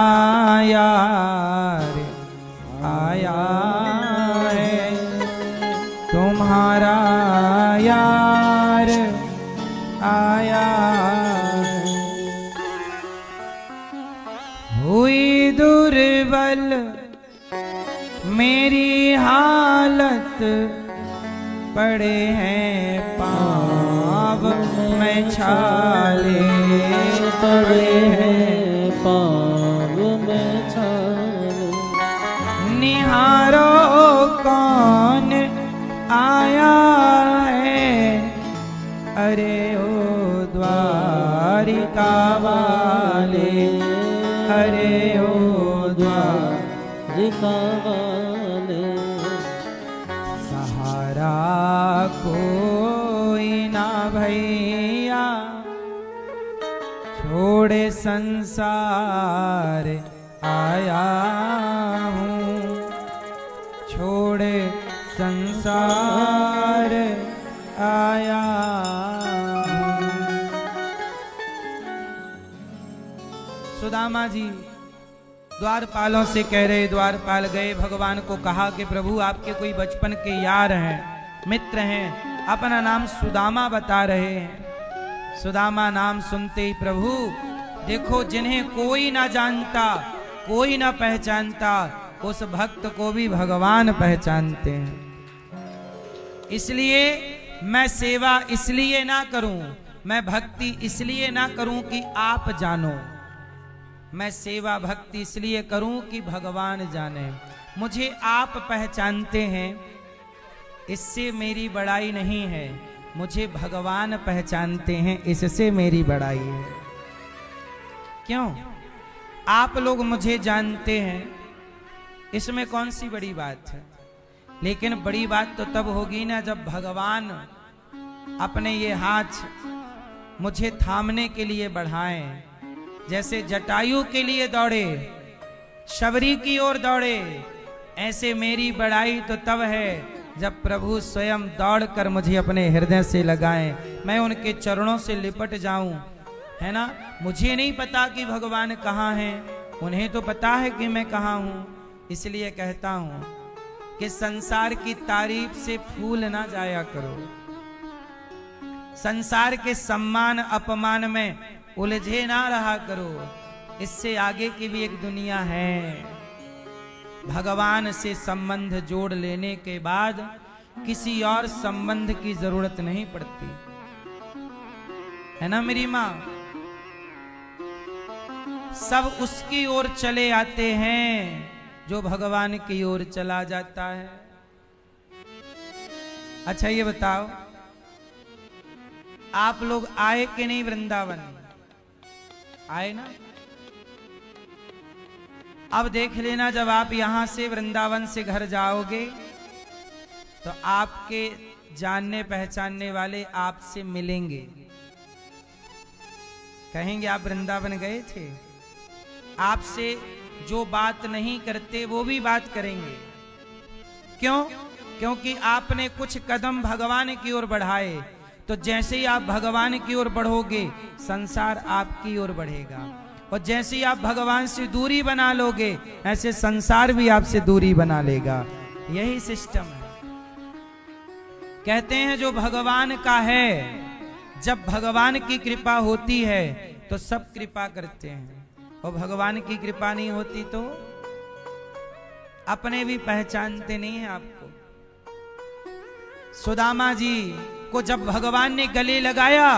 यार आया है, तुम्हारा यार आया है। हुई दुर्बल मेरी हालत, पड़े हैं पाँव में छाले, पड़े हैं पाँव में छाले। निहारो कौन आया है, अरे ओ द्वारिका वाले, अरे ओ द्वारिका वाले। सहारा कोई ना भैया, छोड़े संसार आया हूँ, छोड़े संसार आया हूँ। सुदामा जी द्वारपालों से कह रहे, द्वारपाल गए, भगवान को कहा कि प्रभु आपके कोई बचपन के यार हैं, मित्र हैं, अपना नाम सुदामा बता रहे हैं। सुदामा नाम सुनते ही प्रभु देखो, जिन्हें कोई ना जानता, कोई ना पहचानता, उस भक्त को भी भगवान पहचानते हैं। इसलिए मैं सेवा इसलिए ना करूं, मैं भक्ति इसलिए ना करूं कि आप जानो, मैं सेवा भक्ति इसलिए करूं कि भगवान जाने। मुझे आप पहचानते हैं, इससे मेरी बड़ाई नहीं है, मुझे भगवान पहचानते हैं, इससे मेरी बड़ाई है। क्यों? आप लोग मुझे जानते हैं, इसमें कौन सी बड़ी बात है? लेकिन बड़ी बात तो तब होगी ना जब भगवान अपने ये हाथ मुझे थामने के लिए बढ़ाएं। जैसे जटायु के लिए दौड़े, शबरी की ओर दौड़े, ऐसे मेरी बड़ाई तो तब है जब प्रभु स्वयं दौड़कर मुझे अपने हृदय से लगाएं, मैं उनके चरणों से लिपट जाऊं, है ना। मुझे नहीं पता कि भगवान कहाँ हैं, उन्हें तो पता है कि मैं कहाँ हूं। इसलिए कहता हूं कि संसार की तारीफ से फूल ना जाया करो, संसार के सम्मान अपमान में उलझे ना रहा करो, इससे आगे की भी एक दुनिया है। भगवान से संबंध जोड़ लेने के बाद किसी और संबंध की जरूरत नहीं पड़ती, है ना मेरी माँ। सब उसकी ओर चले आते हैं जो भगवान की ओर चला जाता है। अच्छा ये बताओ, आप लोग आए कि नहीं वृंदावन? आए ना? अब देख लेना, जब आप यहां से वृंदावन से घर जाओगे तो आपके जानने पहचानने वाले आपसे मिलेंगे, कहेंगे आप वृंदावन गए थे। आपसे जो बात नहीं करते वो भी बात करेंगे। क्यों? क्योंकि आपने कुछ कदम भगवान की ओर बढ़ाए, तो जैसे ही आप भगवान की ओर बढ़ोगे संसार आपकी ओर बढ़ेगा, और जैसे ही आप भगवान से दूरी बना लोगे ऐसे संसार भी आपसे दूरी बना लेगा। यही सिस्टम है। कहते हैं जो भगवान का है, जब भगवान की कृपा होती है तो सब कृपा करते हैं, और भगवान की कृपा नहीं होती तो अपने भी पहचानते नहीं है आपको। सुदामा जी को जब भगवान ने गले लगाया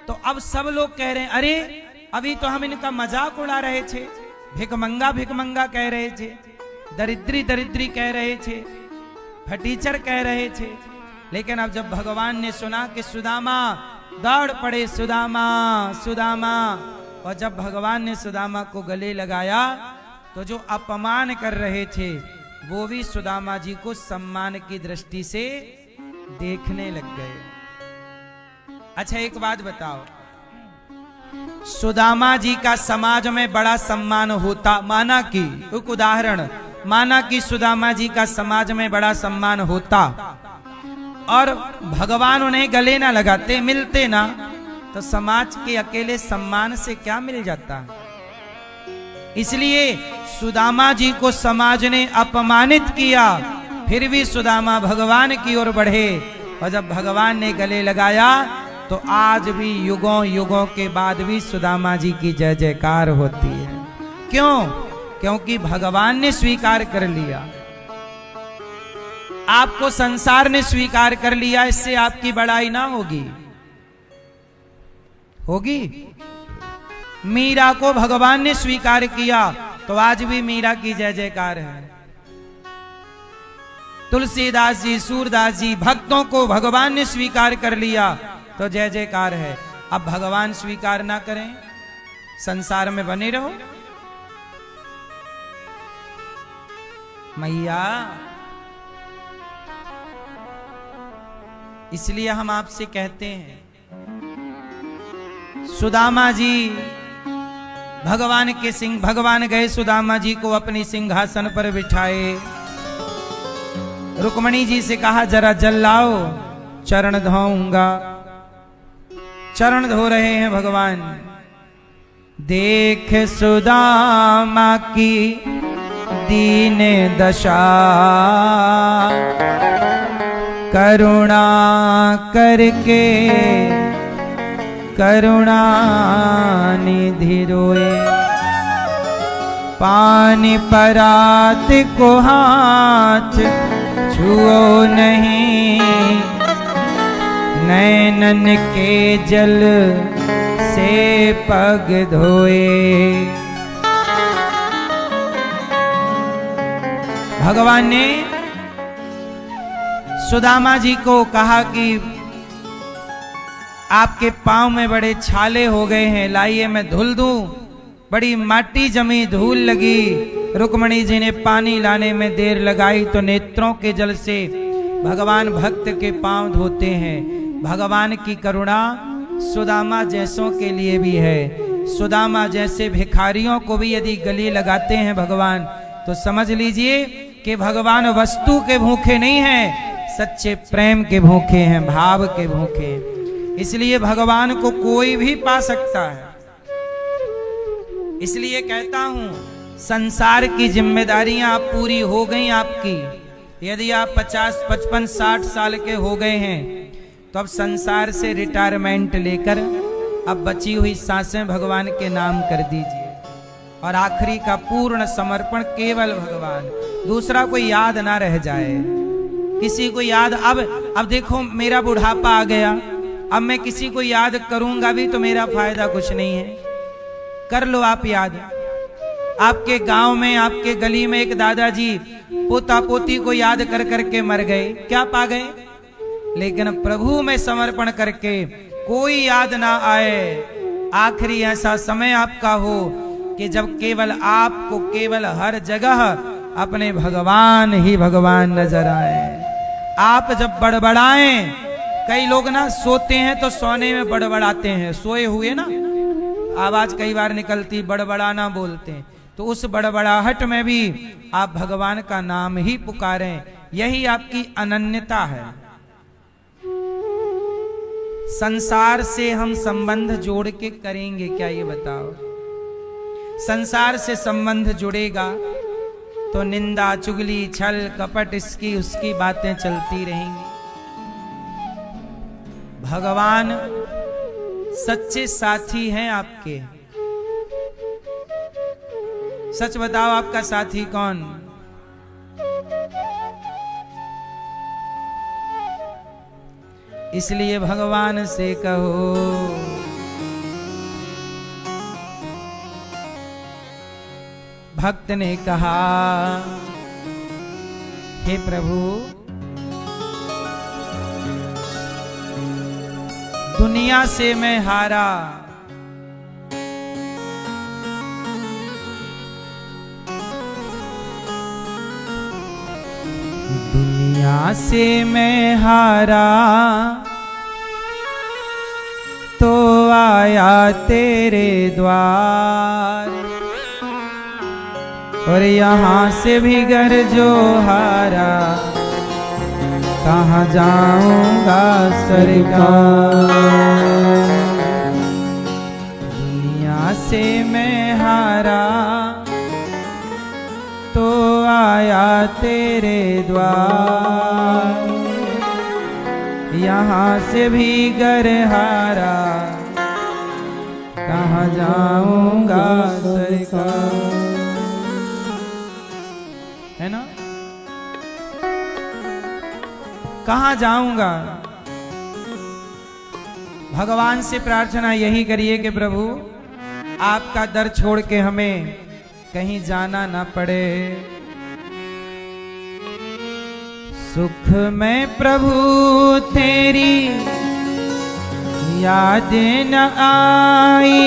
तो अब सब लोग कह रहे हैं, अरे अभी तो हम इनका मजाक उड़ा रहे थे, भिकमंगा कह रहे थे, दरिद्री दरिद्री कह रहे थे, फटीचर कह रहे थे, लेकिन अब जब भगवान ने सुना कि सुदामा, दौड़ पड़े सुदामा सुदामा, और जब भगवान ने सुदामा को गले लगाया तो जो अपमान कर रहे थे वो भी सुदामा जी को सम्मान की दृष्टि से देखने लग गए। अच्छा एक बात बताओ, सुदामा जी का समाज में बड़ा सम्मान होता, माना कि एक उदाहरण, माना कि सुदामा जी का समाज में बड़ा सम्मान होता और भगवान उन्हें गले ना लगाते, मिलते ना, तो समाज के अकेले सम्मान से क्या मिल जाता। इसलिए सुदामा जी को समाज ने अपमानित किया, फिर भी सुदामा भगवान की ओर बढ़े, और जब भगवान ने गले लगाया तो आज भी युगों युगों के बाद भी सुदामा जी की जय जयकार होती है। क्यों? क्योंकि भगवान ने स्वीकार कर लिया, आपको संसार ने स्वीकार कर लिया, इससे आपकी बड़ाई ना होगी। होगी? मीरा को भगवान ने स्वीकार किया तो आज भी मीरा की जय जयकार है। तुलसीदास जी, सूरदास जी, भक्तों को भगवान ने स्वीकार कर लिया तो जय जयकार है। अब भगवान स्वीकार ना करें, संसार में बने रहो। मैया, इसलिए हम आपसे कहते हैं, सुदामा जी भगवान के सिंह, भगवान गए सुदामा जी को अपनी सिंहासन पर बिठाए, रुक्मणी जी से कहा जरा जल लाओ, चरण धोऊंगा। चरण धो रहे हैं भगवान। देख सुदामा की दीन दशा, करुणा करके करुणा निधि रोए, पानी परात को हाथ छुओ नहीं, नैनन के जल से पग धोए। भगवान ने सुदामा जी को कहा कि आपके पांव में बड़े छाले हो गए हैं, लाइए मैं धुल दूं। बड़ी माटी जमी, धूल लगी। रुक्मणी जी ने पानी लाने में देर लगाई तो नेत्रों के जल से भगवान भक्त के पांव धोते हैं। भगवान की करुणा सुदामा जैसों के लिए भी है। सुदामा जैसे भिखारियों को भी यदि गले लगाते हैं भगवान, तो समझ लीजिए कि भगवान वस्तु के भूखे नहीं हैं, सच्चे प्रेम के भूखे हैं, भाव के भूखे हैं। इसलिए भगवान को कोई भी पा सकता है। इसलिए कहता हूं, संसार की जिम्मेदारियां आप पूरी हो गई आपकी। यदि आप 50, 55, 60 साल के हो गए हैं तो अब संसार से रिटायरमेंट लेकर अब बची हुई सांसें भगवान के नाम कर दीजिए, और आखिरी का पूर्ण समर्पण केवल भगवान। दूसरा कोई याद ना रह जाए, किसी को याद। अब देखो मेरा बुढ़ापा आ गया, अब मैं किसी को याद करूंगा भी तो मेरा फायदा कुछ नहीं है। कर लो आप याद। आपके गांव में, आपके गली में एक दादाजी पोता पोती को याद कर करके मर गए, क्या पा गए? लेकिन प्रभु में समर्पण करके कोई याद ना आए। आखिरी ऐसा समय आपका हो कि जब केवल आपको केवल हर जगह अपने भगवान ही भगवान नजर आए। आप जब बड़बड़ाएं, कई लोग ना सोते हैं तो सोने में बड़बड़ाते हैं, सोए हुए ना आवाज कई बार निकलती, बड़बड़ाना बोलते हैं। तो उस बड़बड़ाहट में भी आप भगवान का नाम ही पुकारें, यही आपकी अनन्यता है। संसार से हम संबंध जोड़ के करेंगे क्या, ये बताओ? संसार से संबंध जुड़ेगा तो निंदा, चुगली, छल, कपट, इसकी उसकी बातें चलती रहेंगी। भगवान सच्चे साथी हैं आपके। सच बताओ, आपका साथी कौन? इसलिए भगवान से कहो, भक्त ने कहा, हे प्रभु, दुनिया से मैं हारा, दुनिया से मैं हारा तो आया तेरे द्वार, और यहाँ से भी घर जो हारा, कहाँ जाऊंगा सरकार। दुनिया से मैं हारा तो आया तेरे द्वार, यहाँ से भी घर हारा, कहाँ जाऊंगा सरकार। है ना? कहाँ जाऊंगा? भगवान से प्रार्थना यही करिए कि प्रभु आपका दर छोड़ के हमें कहीं जाना ना पड़े। सुख में प्रभु तेरी याद न आई,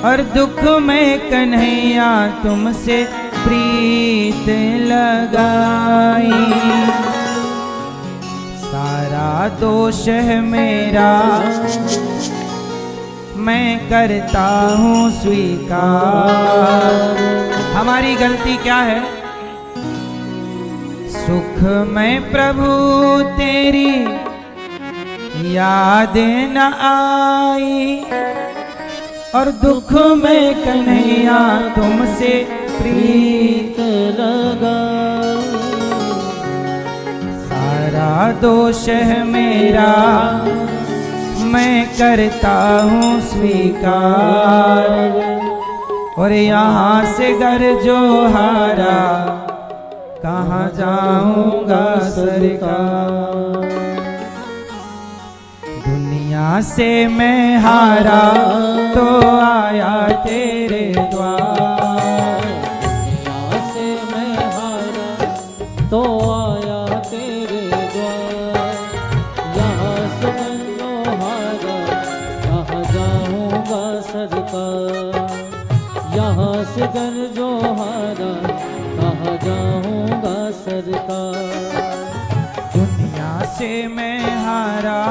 और दुख में कन्हैया तुमसे प्रीत लगाई। सारा दोष है मेरा, मैं करता हूँ स्वीकार। हमारी गलती क्या है? सुख में प्रभु तेरी याद न आई, और दुख में कन्हैया तुमसे प्रीत लगा। सारा दोष है मेरा, मैं करता हूँ स्वीकार। और यहाँ से घर जो हारा, कहाँ जाऊंगा सरकार। दुनिया से मैं हारा तो आया तेरे द्वार। दुनिया से मैं हारा तो आया तेरे द्वार। यहाँ से मैं जो हारा, कहाँ जाऊंगा सरकार। यहाँ से घर जो हारा, कहाँ जाऊंगा सरकार। दुनिया से मैं हारा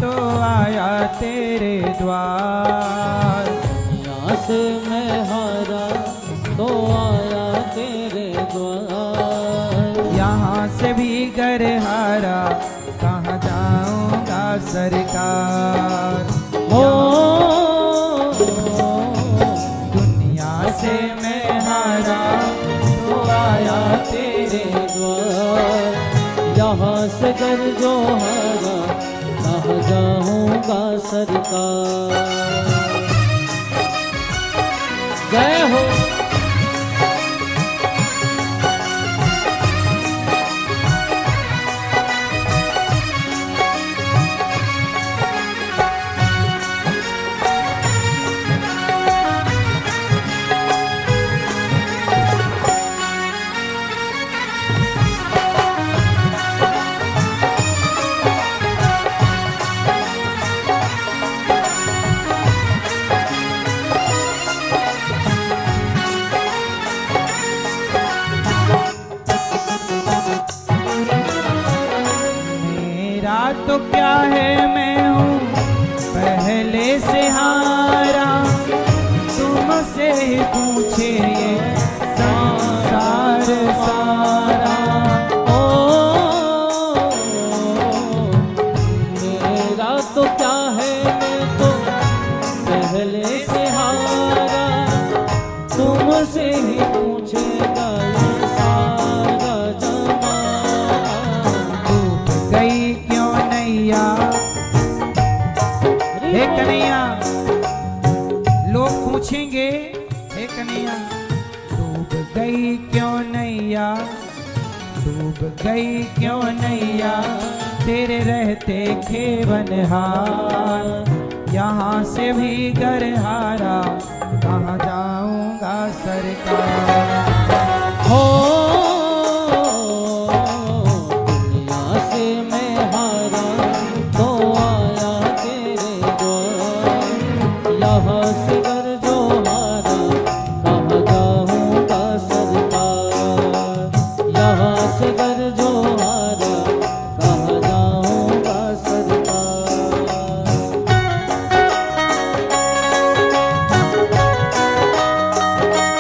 तो आया तेरे द्वार। यहाँ से मैं हारा तो आया तेरे द्वार। यहाँ से भी घर हारा, कहाँ जाऊंगा सरकार। हो दुनिया से मैं हारा तो आया तेरे द्वार। यहाँ से घर जो हारा, कहाँ जाऊंगा सरकार। जय हो। तो क्या है, मैं हूँ पहले से हारा। तुमसे ही पूछे ये संसार सारा। ओ मेरा तो क्या है, मैं तो पहले से हारा। तुमसे ही पूछेगा ये सारा जमाना। डूब गई क्यों नैया, हे कन्हैया, लोग पूछेंगे, हे कन्हैया डूब गई क्यों नैया, डूब गई क्यों नैया, तेरे रहते खेवनहार। यहाँ से भी घर हारा, कहाँ जाऊंगा सरकार। हो दुनिया से मैं हारा तो आया तेरे द्वार। यहाँ से घर जो हारा, कहाँ जाऊंगा सरकार। यहाँ से घर जो हारा, कहाँ जाऊंगा सरकार।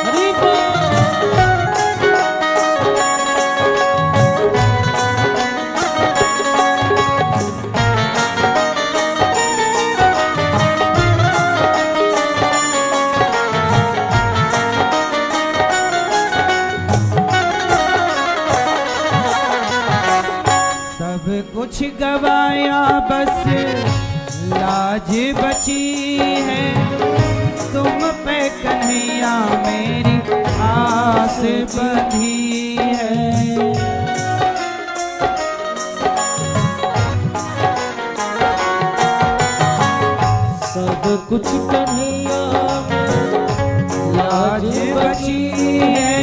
हरि बोल। सब कुछ गवाया बस लाज बची है, तुम पे कन्हैया मेरी आस बंधी है। सब कुछ कन्हैया लाज बची है,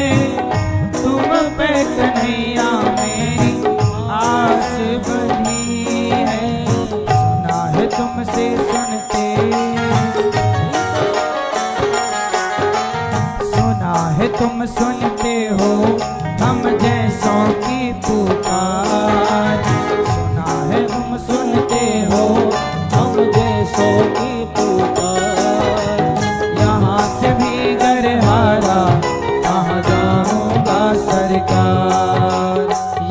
तुम पे कन्हैया मेरी आस बंधी है। सुना है तुमसे सुनते, सुना है तुम सुनते हो हम जैसों की पुकार। सुना है तुम सुनते हो हम जैसों की पुकार। यहाँ से भी घर हारा, कहाँ जाऊंगा सरकार।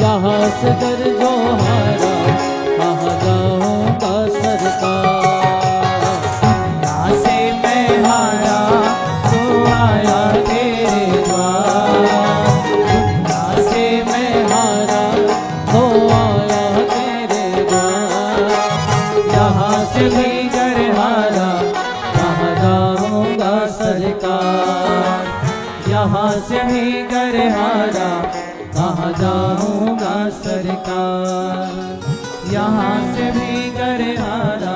यहाँ से घर जो हारा, कहाँ जाऊंगा सरकार। यहाँ से मैं हारा तो आया तेरे द्वार। यहाँ से मैं हारा तो आया तेरे यहाँ से भी घर हारा कहाँ जाऊंगा सरकार। यहाँ से भी घर हारा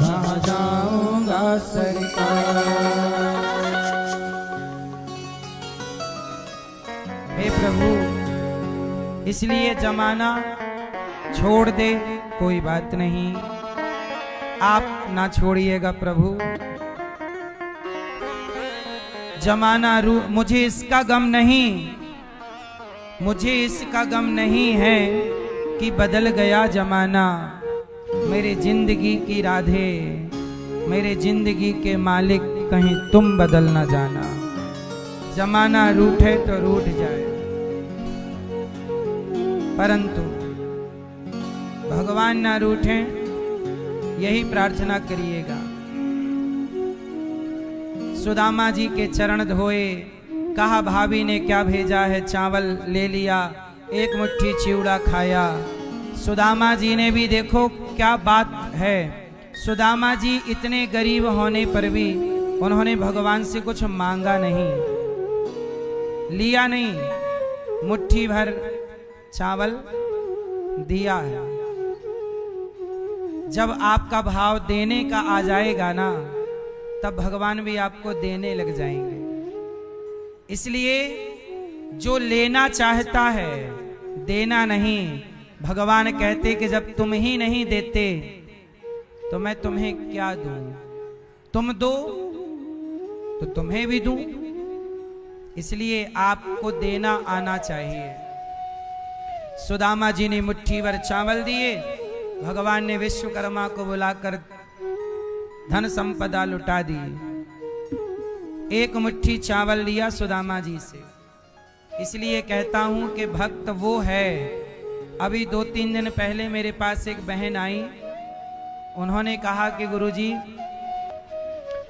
कहाँ जाऊंगा सरकार। हे प्रभु, इसलिए जमाना छोड़ दे कोई बात नहीं, आप ना छोड़िएगा प्रभु। जमाना मुझे इसका गम नहीं, मुझे इसका गम नहीं है कि बदल गया जमाना। मेरे जिंदगी की राधे, मेरे जिंदगी के मालिक, कहीं तुम बदल ना जाना। जमाना रूठे तो रूठ जाए, परंतु भगवान ना रूठे, यही प्रार्थना करिएगा। सुदामा जी के चरण धोए, कहा भाभी ने क्या भेजा है, चावल ले लिया, एक मुट्ठी चिवड़ा खाया। सुदामा जी ने भी, देखो क्या बात है, सुदामा जी इतने गरीब होने पर भी उन्होंने भगवान से कुछ मांगा नहीं, लिया नहीं, मुट्ठी भर चावल दिया है। जब आपका भाव देने का आ जाएगा ना, तब भगवान भी आपको देने लग जाएंगे। इसलिए जो लेना चाहता है, देना नहीं। भगवान कहते कि जब तुम ही नहीं देते तो मैं तुम्हें क्या दूं, तुम दो तो तुम्हें भी दूं। इसलिए आपको देना आना चाहिए। सुदामा जी ने मुट्ठी भर चावल दिए, भगवान ने विश्वकर्मा को बुलाकर धन संपदा लुटा दी। एक मुट्ठी चावल लिया सुदामा जी से। इसलिए कहता हूं कि भक्त वो है। अभी 2-3 दिन पहले मेरे पास एक बहन आई, उन्होंने कहा कि गुरुजी,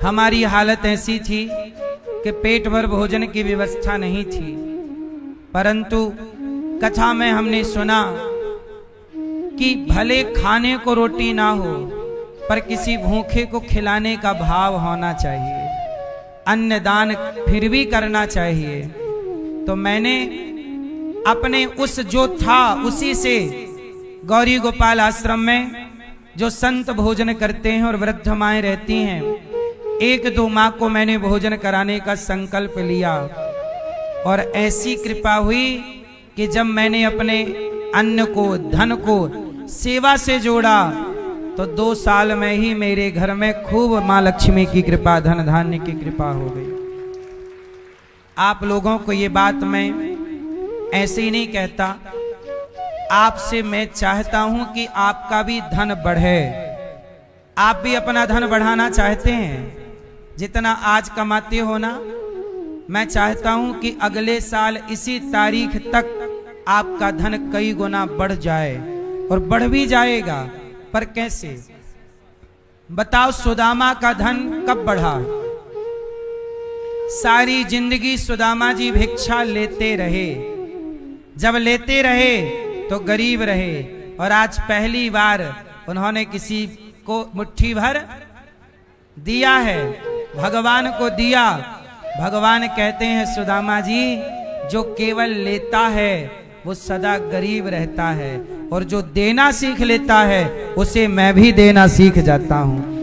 हमारी हालत ऐसी थी कि पेट भर भोजन की व्यवस्था नहीं थी, परंतु कथा में हमने सुना कि भले खाने को रोटी ना हो, पर किसी भूखे को खिलाने का भाव होना चाहिए, अन्नदान फिर भी करना चाहिए। तो मैंने अपने उस जो था उसी से गौरी गोपाल आश्रम में जो संत भोजन करते हैं और वृद्ध माएं रहती हैं, 1-2 माँ को मैंने भोजन कराने का संकल्प लिया। और ऐसी कृपा हुई कि जब मैंने अपने अन्न को, धन को सेवा से जोड़ा, तो 2 साल में ही मेरे घर में खूब माँ लक्ष्मी की कृपा, धन धान्य की कृपा हो गई। आप लोगों को ये बात मैं ऐसे ही नहीं कहता, आपसे मैं चाहता हूं कि आपका भी धन बढ़े। आप भी अपना धन बढ़ाना चाहते हैं, जितना आज कमाते हो ना, मैं चाहता हूं कि अगले साल इसी तारीख तक आपका धन कई गुना बढ़ जाए, और बढ़ भी जाएगा। पर कैसे बताओ? सुदामा का धन कब बढ़ा? सारी जिंदगी सुदामा जी भिक्षा लेते रहे। जब लेते रहे तो गरीब रहे, और आज पहली बार उन्होंने किसी को मुट्ठी भर दिया है, भगवान को दिया। भगवान कहते हैं सुदामा जी, जो केवल लेता है वो सदा गरीब रहता है, और जो देना सीख लेता है उसे मैं भी देना सीख जाता हूं।